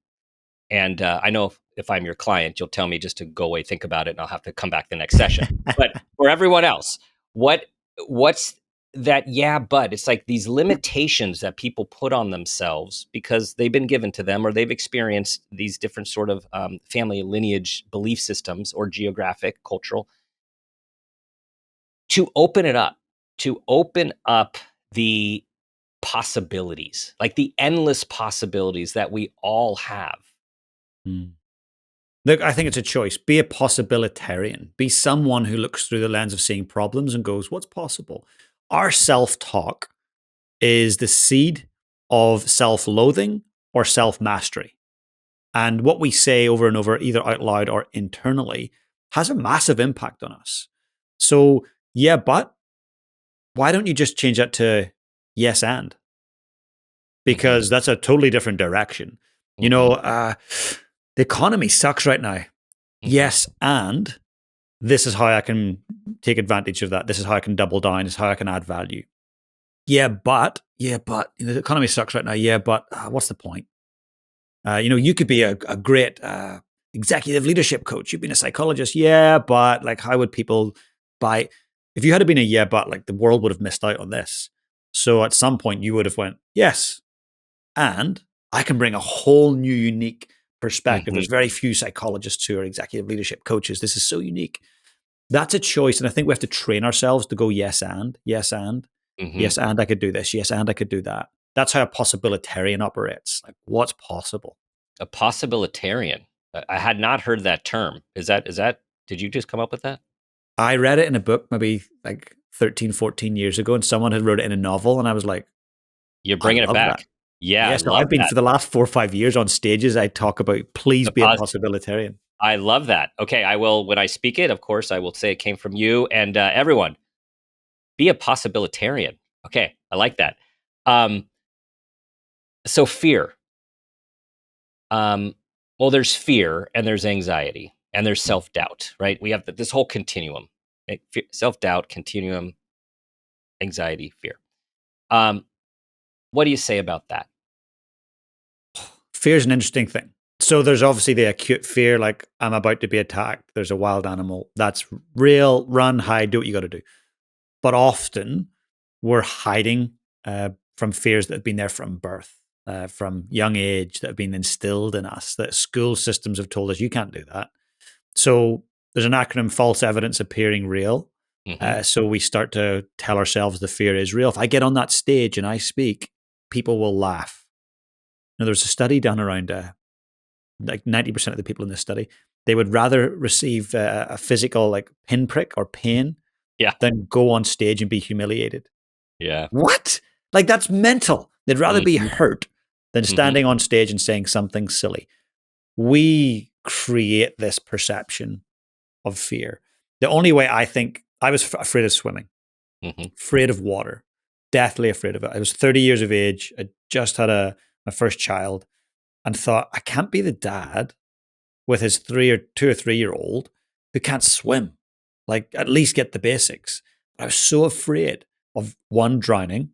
And I know if I'm your client, you'll tell me just to go away, think about it, and I'll have to come back the next session. But for everyone else, what what's that, yeah, but it's like these limitations that people put on themselves because they've been given to them or they've experienced these different sort of family lineage belief systems or geographic, cultural, to open it up, to open up the possibilities, like the endless possibilities that we all have. Mm. Look, I think it's a choice. Be a possibilitarian. Be someone who looks through the lens of seeing problems and goes, what's possible? Our self talk is the seed of self loathing or self mastery. And what we say over and over, either out loud or internally, has a massive impact on us. So, yeah, but why don't you just change that to yes and? Mm-hmm. Because that's a totally different direction. You Mm-hmm. know, the economy sucks right now. Mm-hmm. Yes, and this is how I can take advantage of that. This is how I can double down. This is how I can add value. Yeah, but the economy sucks right now. Yeah, but what's the point? You could be a great executive leadership coach. You've been a psychologist. Yeah, but like, how would people buy? If you had been a yeah, but like the world would have missed out on this. So at some point you would have went, yes, and I can bring a whole new unique perspective. Mm-hmm. There's very few psychologists who are executive leadership coaches. This is so unique. That's a choice. And I think we have to train ourselves to go yes and, yes and, Mm-hmm. yes and I could do this, yes and I could do that. That's how a possibilitarian operates. Like what's possible? A possibilitarian. I had not heard that term. Is that, did you just come up with that? I read it in a book maybe like 13, 14 years ago, and someone had wrote it in a novel, and I was like, You're I bringing it love that. back. Yeah, I Yeah, so I've love been that. for the last 4 or 5 years on stages, I talk about please The be a pos- possibilitarian. I love that. Okay, I will, when I speak it, of course, I will say it came from you and everyone. Be a possibilitarian. Okay, I like that. Um, so fear. Um, well, there's fear and there's anxiety and there's self doubt, right? We have this whole continuum: self doubt, continuum, anxiety, fear. Um, what do you say about that? Fear is an interesting thing. So there's obviously the acute fear, like I'm about to be attacked. There's a wild animal. That's real. Run, hide, do what you got to do. But often we're hiding from fears that have been there from birth, from young age, that have been instilled in us, that school systems have told us you can't do that. So there's an acronym: false evidence appearing real. Mm-hmm. So we start to tell ourselves the fear is real. If I get on that stage and I speak, people will laugh. Now, there's a study done around like 90% of the people in this study, they would rather receive a physical like pinprick or pain Yeah, than go on stage and be humiliated. yeah. What? Like that's mental. They'd rather be Mm-hmm. hurt than Mm-hmm. standing on stage and saying something silly. We create this perception of fear. The only way I think I was afraid of swimming, Mm-hmm. afraid of water, deathly afraid of it. I was 30 years of age. I just had my first child and thought, I can't be the dad with his 2 or 3 year old who can't swim. Like, at least get the basics. I was so afraid of one, drowning,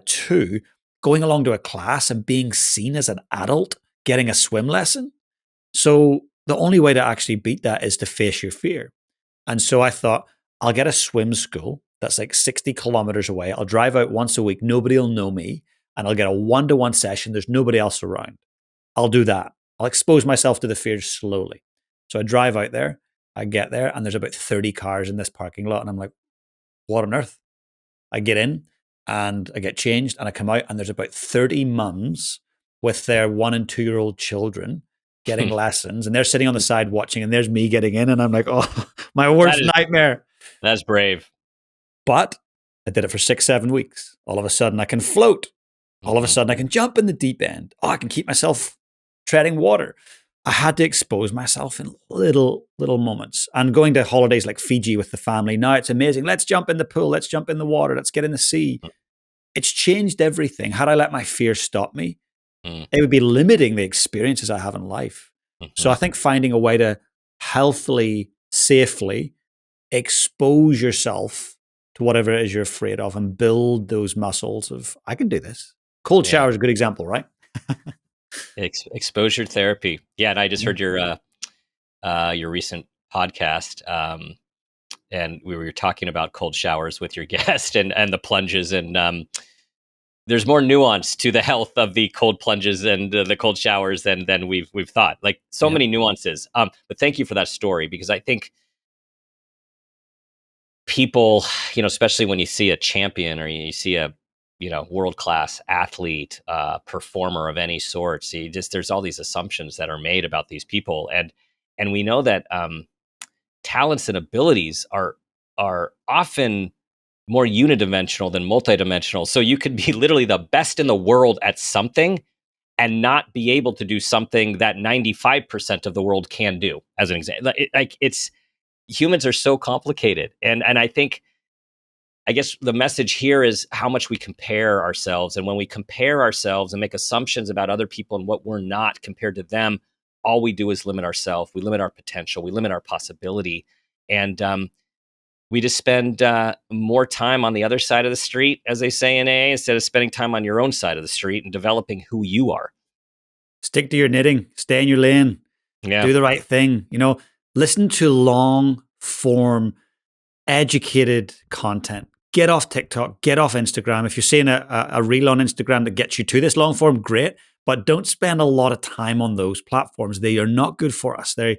two, going along to a class and being seen as an adult getting a swim lesson. So the only way to actually beat that is to face your fear. And so I thought, I'll get a swim school that's like 60 kilometers away. I'll drive out once a week. Nobody will know me. And I'll get a 1-to-1 session. There's nobody else around. I'll do that. I'll expose myself to the fears slowly. So I drive out there. I get there, and there's about 30 cars in this parking lot. And I'm like, what on earth? I get in and I get changed, and I come out, and there's about 30 mums with their 1 and 2 year old children getting lessons, and they're sitting on the side watching, and there's me getting in, and I'm like, oh, my That worst is nightmare. that's brave. But I did it for 6, 7 weeks. All of a sudden, I can float. All of a Mm-hmm. sudden, I can jump in the deep end. Oh, I can keep myself treading water. I had to expose myself in little moments. And going to holidays like Fiji with the family, now it's amazing. Let's jump in the pool. Let's jump in the water. Let's get in the sea. It's changed everything. Had I let my fear stop me, it would be limiting the experiences I have in life. So Mm-hmm. I think finding a way to healthily, safely expose yourself to whatever it is you're afraid of and build those muscles of, I can do this. Cold Yeah. shower is a good example, right? Exposure therapy. Yeah, and I just Yeah. heard your recent podcast. and we were talking about cold showers with your guest and the plunges, and there's more nuance to the health of the cold plunges and the cold showers than we've thought. Like so Yeah. many nuances. But thank you for that story, because I think people, especially when you see a champion or you see a world class athlete, performer of any sort, see, just there's all these assumptions that are made about these people, and we know that talents and abilities are often more unidimensional than multidimensional. So you could be literally the best in the world at something and not be able to do something that 95% of the world can do, as an example. It's humans are so complicated. And I guess the message here is how much we compare ourselves. And when we compare ourselves and make assumptions about other people and what we're not compared to them, all we do is limit ourselves. We limit our potential. We limit our possibility. And we just spend more time on the other side of the street, as they say in AA, instead of spending time on your own side of the street and developing who you are. Stick to your knitting, stay in your lane, Yeah. do the right thing. Listen to long form, educated content. Get off TikTok, get off Instagram. If you're seeing a reel on Instagram that gets you to this long form, great. But don't spend a lot of time on those platforms. They are not good for us. They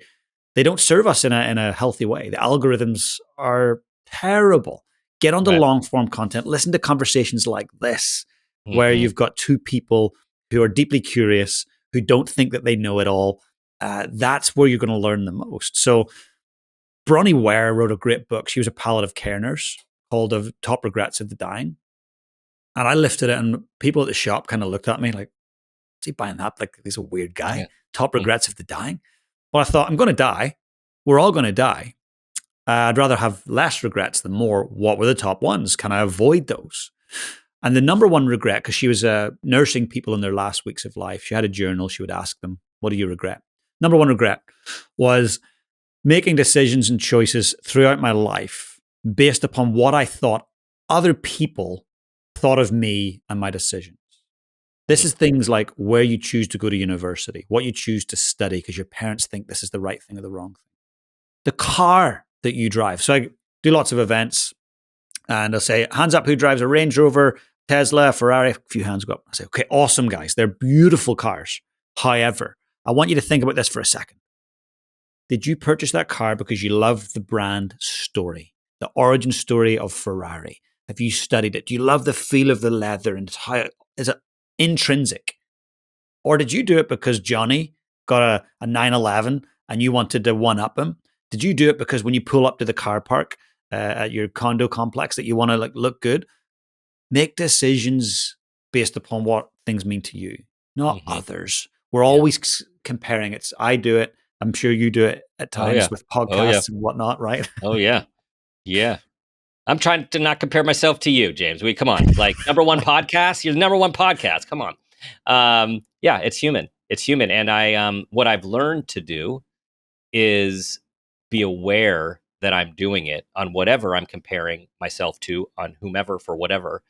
don't serve us in a healthy way. The algorithms are terrible. Get onto Right. long form content. Listen to conversations like this, where Mm-hmm. you've got two people who are deeply curious, who don't think that they know it all. That's where you're going to learn the most. So Bronnie Ware wrote a great book. She was a palliative care nurse, called "Of Top Regrets of the Dying." And I lifted it, and people at the shop kind of looked at me like, "Is he buying that? Like, he's a weird guy." Yeah. Top Regrets of the Dying. Well, I thought, I'm going to die. We're all going to die. I'd rather have less regrets than more. What were the top ones? Can I avoid those? And the number one regret, because she was nursing people in their last weeks of life, she had a journal. She would ask them, "What do you regret?" Number one regret was making decisions and choices throughout my life based upon what I thought other people thought of me and my decisions. This is things like where you choose to go to university, what you choose to study because your parents think this is the right thing or the wrong thing. The car that you drive. So I do lots of events, and I'll say, hands up who drives a Range Rover, Tesla, Ferrari. A few hands go up. I say, okay, awesome, guys. They're beautiful cars. However, I want you to think about this for a second. Did you purchase that car because you love the brand story, the origin story of Ferrari? Have you studied it? Do you love the feel of the leather and how is it intrinsic? Or did you do it because Johnny got a 911 and you wanted to one up him? Did you do it because when you pull up to the car park at your condo complex that you want to look good? Make decisions based upon what things mean to you, not Mm-hmm. others. We're Yeah. always comparing. I do it. I'm sure you do it at Oh yeah. times with Oh yeah. podcasts and whatnot, right? Oh yeah. Yeah. I'm trying to not compare myself to you, James. Come on. Like number one podcast, you're the number one podcast. Come on. Yeah, it's human. It's human. And what I've learned to do is be aware that I'm doing it on whatever I'm comparing myself to, on whomever for whatever,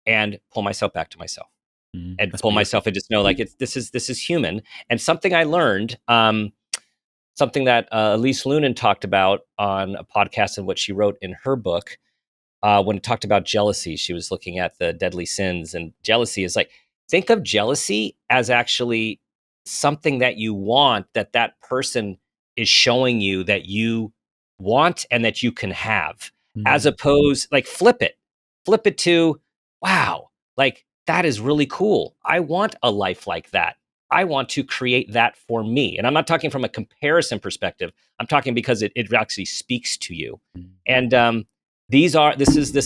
and pull myself back to myself and That's pull beautiful. myself and just know like this is human. And something I learned, something that Elise Lunan talked about on a podcast and what she wrote in her book, when it talked about jealousy. She was looking at the deadly sins, and jealousy is like, think of jealousy as actually something that you want, that person is showing you that you want and that you can have, as Mm. opposed, like, flip it to, wow, like that is really cool. I want a life like that. I want to create that for me. And I'm not talking from a comparison perspective. I'm talking because it actually speaks to you. Mm. And this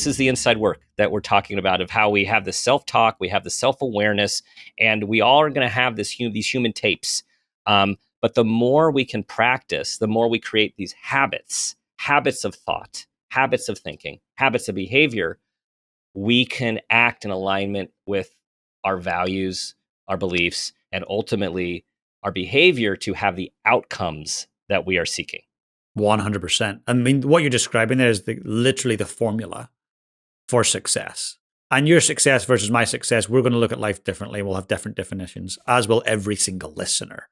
is the inside work that we're talking about, of how we have the self-talk, we have the self-awareness, and we all are going to have these human tapes. But the more we can practice, the more we create these habits of thought, habits of thinking, habits of behavior, we can act in alignment with our values, our beliefs, and ultimately our behavior to have the outcomes that we are seeking. 100%. I mean, what you're describing there is literally the formula for success. And your success versus my success, we're going to look at life differently. We'll have different definitions, as will every single listener.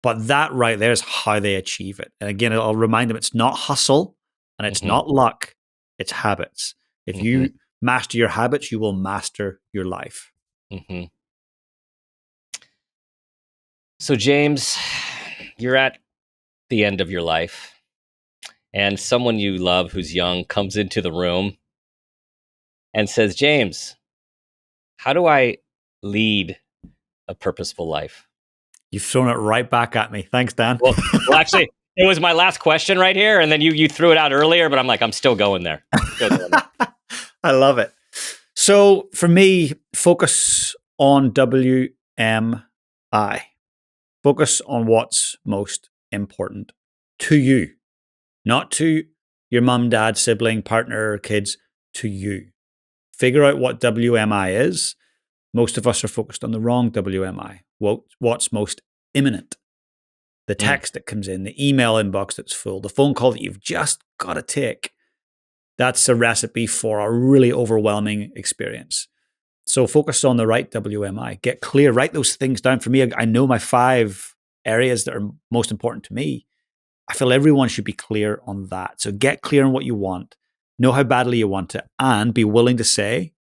But that right there is how they achieve it. And again, I'll remind them, it's not hustle. And it's Mm-hmm. not luck, it's habits. If Mm-hmm. you master your habits, you will master your life. Mm-hmm. So, James, you're at the end of your life, and someone you love who's young comes into the room and says, James, how do I lead a purposeful life? You've thrown it right back at me. Thanks, Dan. Well, actually, it was my last question right here, and then you threw it out earlier, but I'm like, I'm still going there. Still going there. I love it. So for me, focus on WMI. Focus on what's most important to you, not to your mum, dad, sibling, partner, or kids, to you. Figure out what WMI is. Most of us are focused on the wrong WMI. What's most imminent? The Mm, text that comes in, the email inbox that's full, the phone call that you've just got to take. That's a recipe for a really overwhelming experience. So focus on the right WMI. Get clear. Write those things down. For me, I know my 5 areas that are most important to me. I feel everyone should be clear on that. So get clear on what you want. Know how badly you want it, and be willing to say,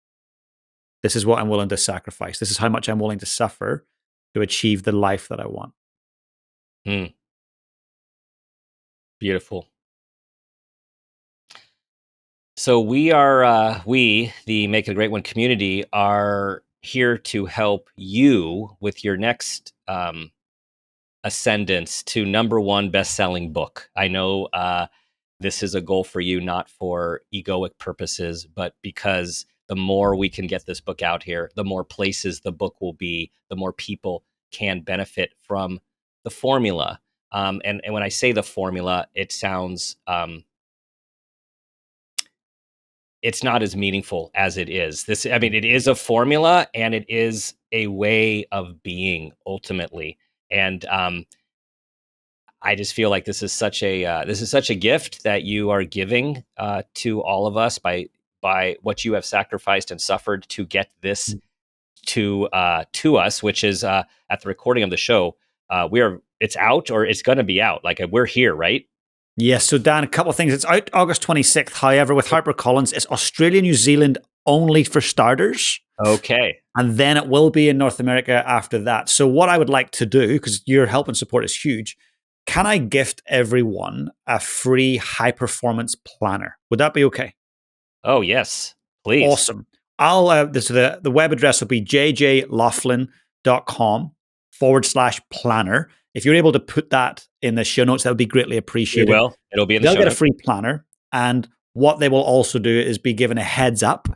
this is what I'm willing to sacrifice. This is how much I'm willing to suffer to achieve the life that I want. mm, beautiful. So we, the Make It a Great One community, are here to help you with your next ascendance to #1 best-selling book. I know this is a goal for you, not for egoic purposes, but because the more we can get this book out here, the more places the book will be, the more people can benefit from the formula. And when I say the formula, it sounds it's not as meaningful as it is. I mean, it is a formula and it is a way of being ultimately. And I just feel like this is such a gift that you are giving to all of us by what you have sacrificed and suffered to get this to us, which is at the recording of the show. It's out or it's going to be out. Like we're here, right? Yes. So, Dan, a couple of things. It's out August 26th. However, with HarperCollins, it's Australia, New Zealand only for starters. Okay. And then it will be in North America after that. So, what I would like to do, because your help and support is huge, can I gift everyone a free high performance planner? Would that be okay? Oh yes, please. Awesome. The web address will be jjlaughlin.com/planner. If you're able to put that in the show notes, that would be greatly We appreciated. will. It'll be in the They'll show get a notes. free planner. And what they will also do is be given a heads up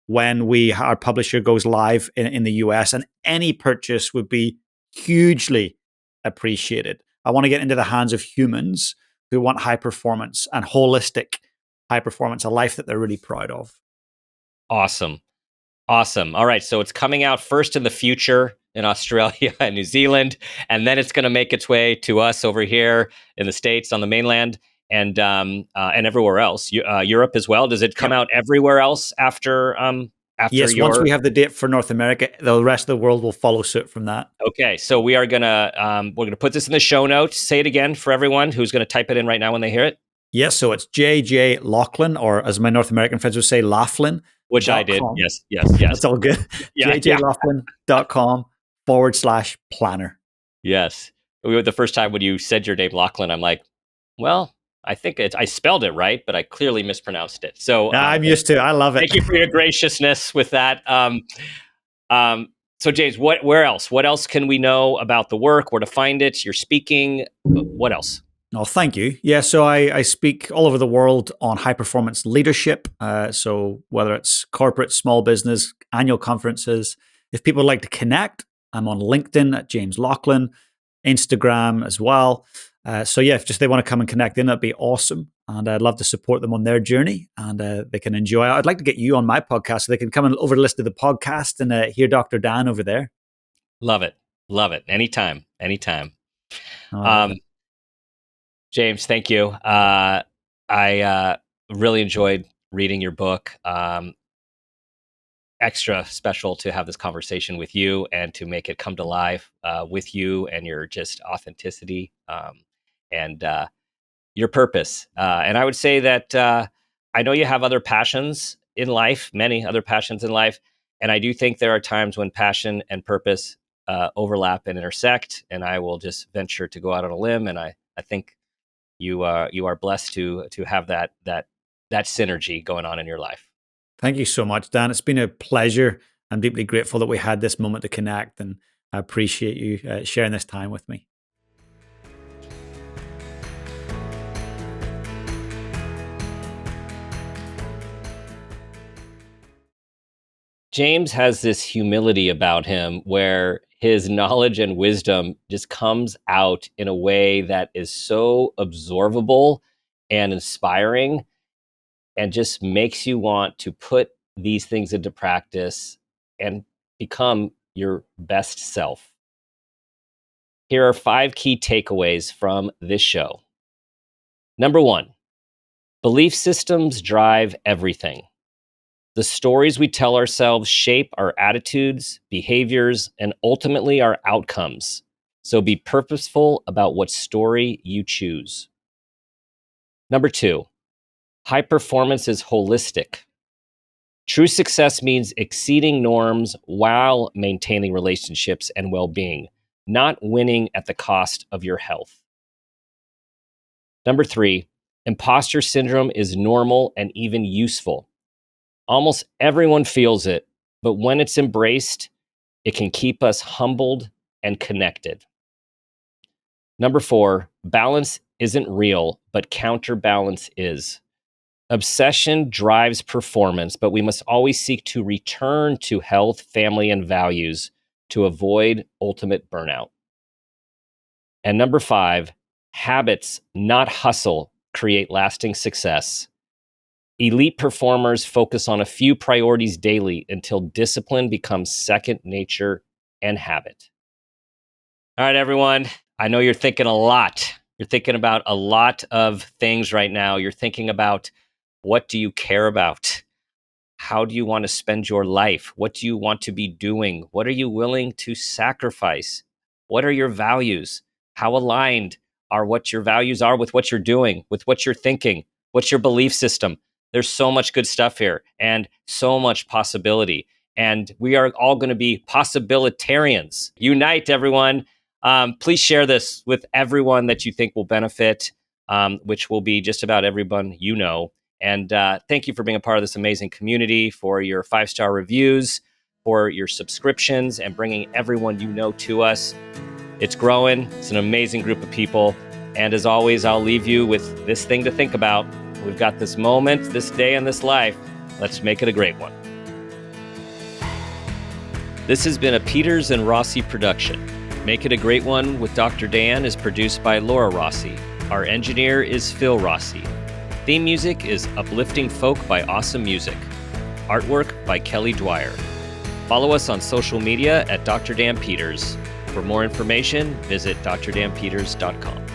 when our publisher goes live in the US. And any purchase would be hugely appreciated. I want to get into the hands of humans who want high performance and holistic high performance, a life that they're really proud of. Awesome. Awesome. All right. So it's coming out first in the future in Australia and New Zealand, and then it's going to make its way to us over here in the States on the mainland and everywhere else. Europe as well. Does it come Yep. out everywhere else after Yes, once we your? have the date for North America, the rest of the world will follow suit from that. Okay. So we're gonna put this in the show notes. Say it again for everyone who's going to type it in right now when they hear it. Yes, so it's JJ Laughlin, or as my North American friends would say, Which I did. Laughlin.com. Yes. Yes. Yes. That's all good. Yeah. Yeah. jjlaughlin.com/planner. Yes. The first time when you said your name, Laughlin, I'm like, well, I think I spelled it right, but I clearly mispronounced it. So I'm used to it. I love it. thank you for your graciousness with that. So James, where else? What else can we know about the work? Where to find it? You're speaking. What else? Oh, thank you. Yeah, so I speak all over the world on high performance leadership. So whether it's corporate, small business, annual conferences, if people would like to connect, I'm on LinkedIn at James Laughlin, Instagram as well. So yeah, if just they want to come and connect in, that'd be awesome. And I'd love to support them on their journey and they can enjoy. I'd like to get you on my podcast so they can come and over to listen to the podcast and hear Dr. Dan over there. Love it. Love it. Anytime. Anytime. Oh, I love it. James, thank you. I really enjoyed reading your book. Extra special to have this conversation with you and to make it come to life with you and your just authenticity. And your purpose. And I would say that I know you have other passions in life, many other passions in life. And I do think there are times when passion and purpose overlap and intersect. And I will just venture to go out on a limb. And I think you are blessed to have that synergy going on in your life. Thank you so much, Dan. It's been a pleasure. I'm deeply grateful that we had this moment to connect, and I appreciate you sharing this time with me. James has this humility about him where his knowledge and wisdom just comes out in a way that is so absorbable and inspiring and just makes you want to put these things into practice and become your best self. Here are 5 key takeaways from this show. Number 1, belief systems drive everything. The stories we tell ourselves shape our attitudes, behaviors, and ultimately our outcomes. So be purposeful about what story you choose. Number 2, high performance is holistic. True success means exceeding norms while maintaining relationships and well-being, not winning at the cost of your health. Number 3, imposter syndrome is normal and even useful. Almost everyone feels it, but when it's embraced, it can keep us humbled and connected. Number 4, balance isn't real, but counterbalance is. Obsession drives performance, but we must always seek to return to health, family, and values to avoid ultimate burnout. And number 5, habits, not hustle, create lasting success. Elite performers focus on a few priorities daily until discipline becomes second nature and habit. All right, everyone. I know you're thinking a lot. You're thinking about a lot of things right now. You're thinking about, what do you care about? How do you want to spend your life? What do you want to be doing? What are you willing to sacrifice? What are your values? How aligned are what your values are with what you're doing, with what you're thinking? What's your belief system? There's so much good stuff here and so much possibility. And we are all going to be possibilitarians. Unite, everyone. Please share this with everyone that you think will benefit, which will be just about everyone you know. And thank you for being a part of this amazing community, for your 5-star reviews, for your subscriptions, and bringing everyone you know to us. It's growing. It's an amazing group of people. And as always, I'll leave you with this thing to think about. We've got this moment, this day, and this life. Let's make it a great one. This has been a Peters and Rossi production. Make It a Great One with Dr. Dan is produced by Laura Rossi. Our engineer is Phil Rossi. Theme music is Uplifting Folk by Awesome Music. Artwork by Kelly Dwyer. Follow us on social media at Dr. Dan Peters. For more information, visit drdanpeters.com.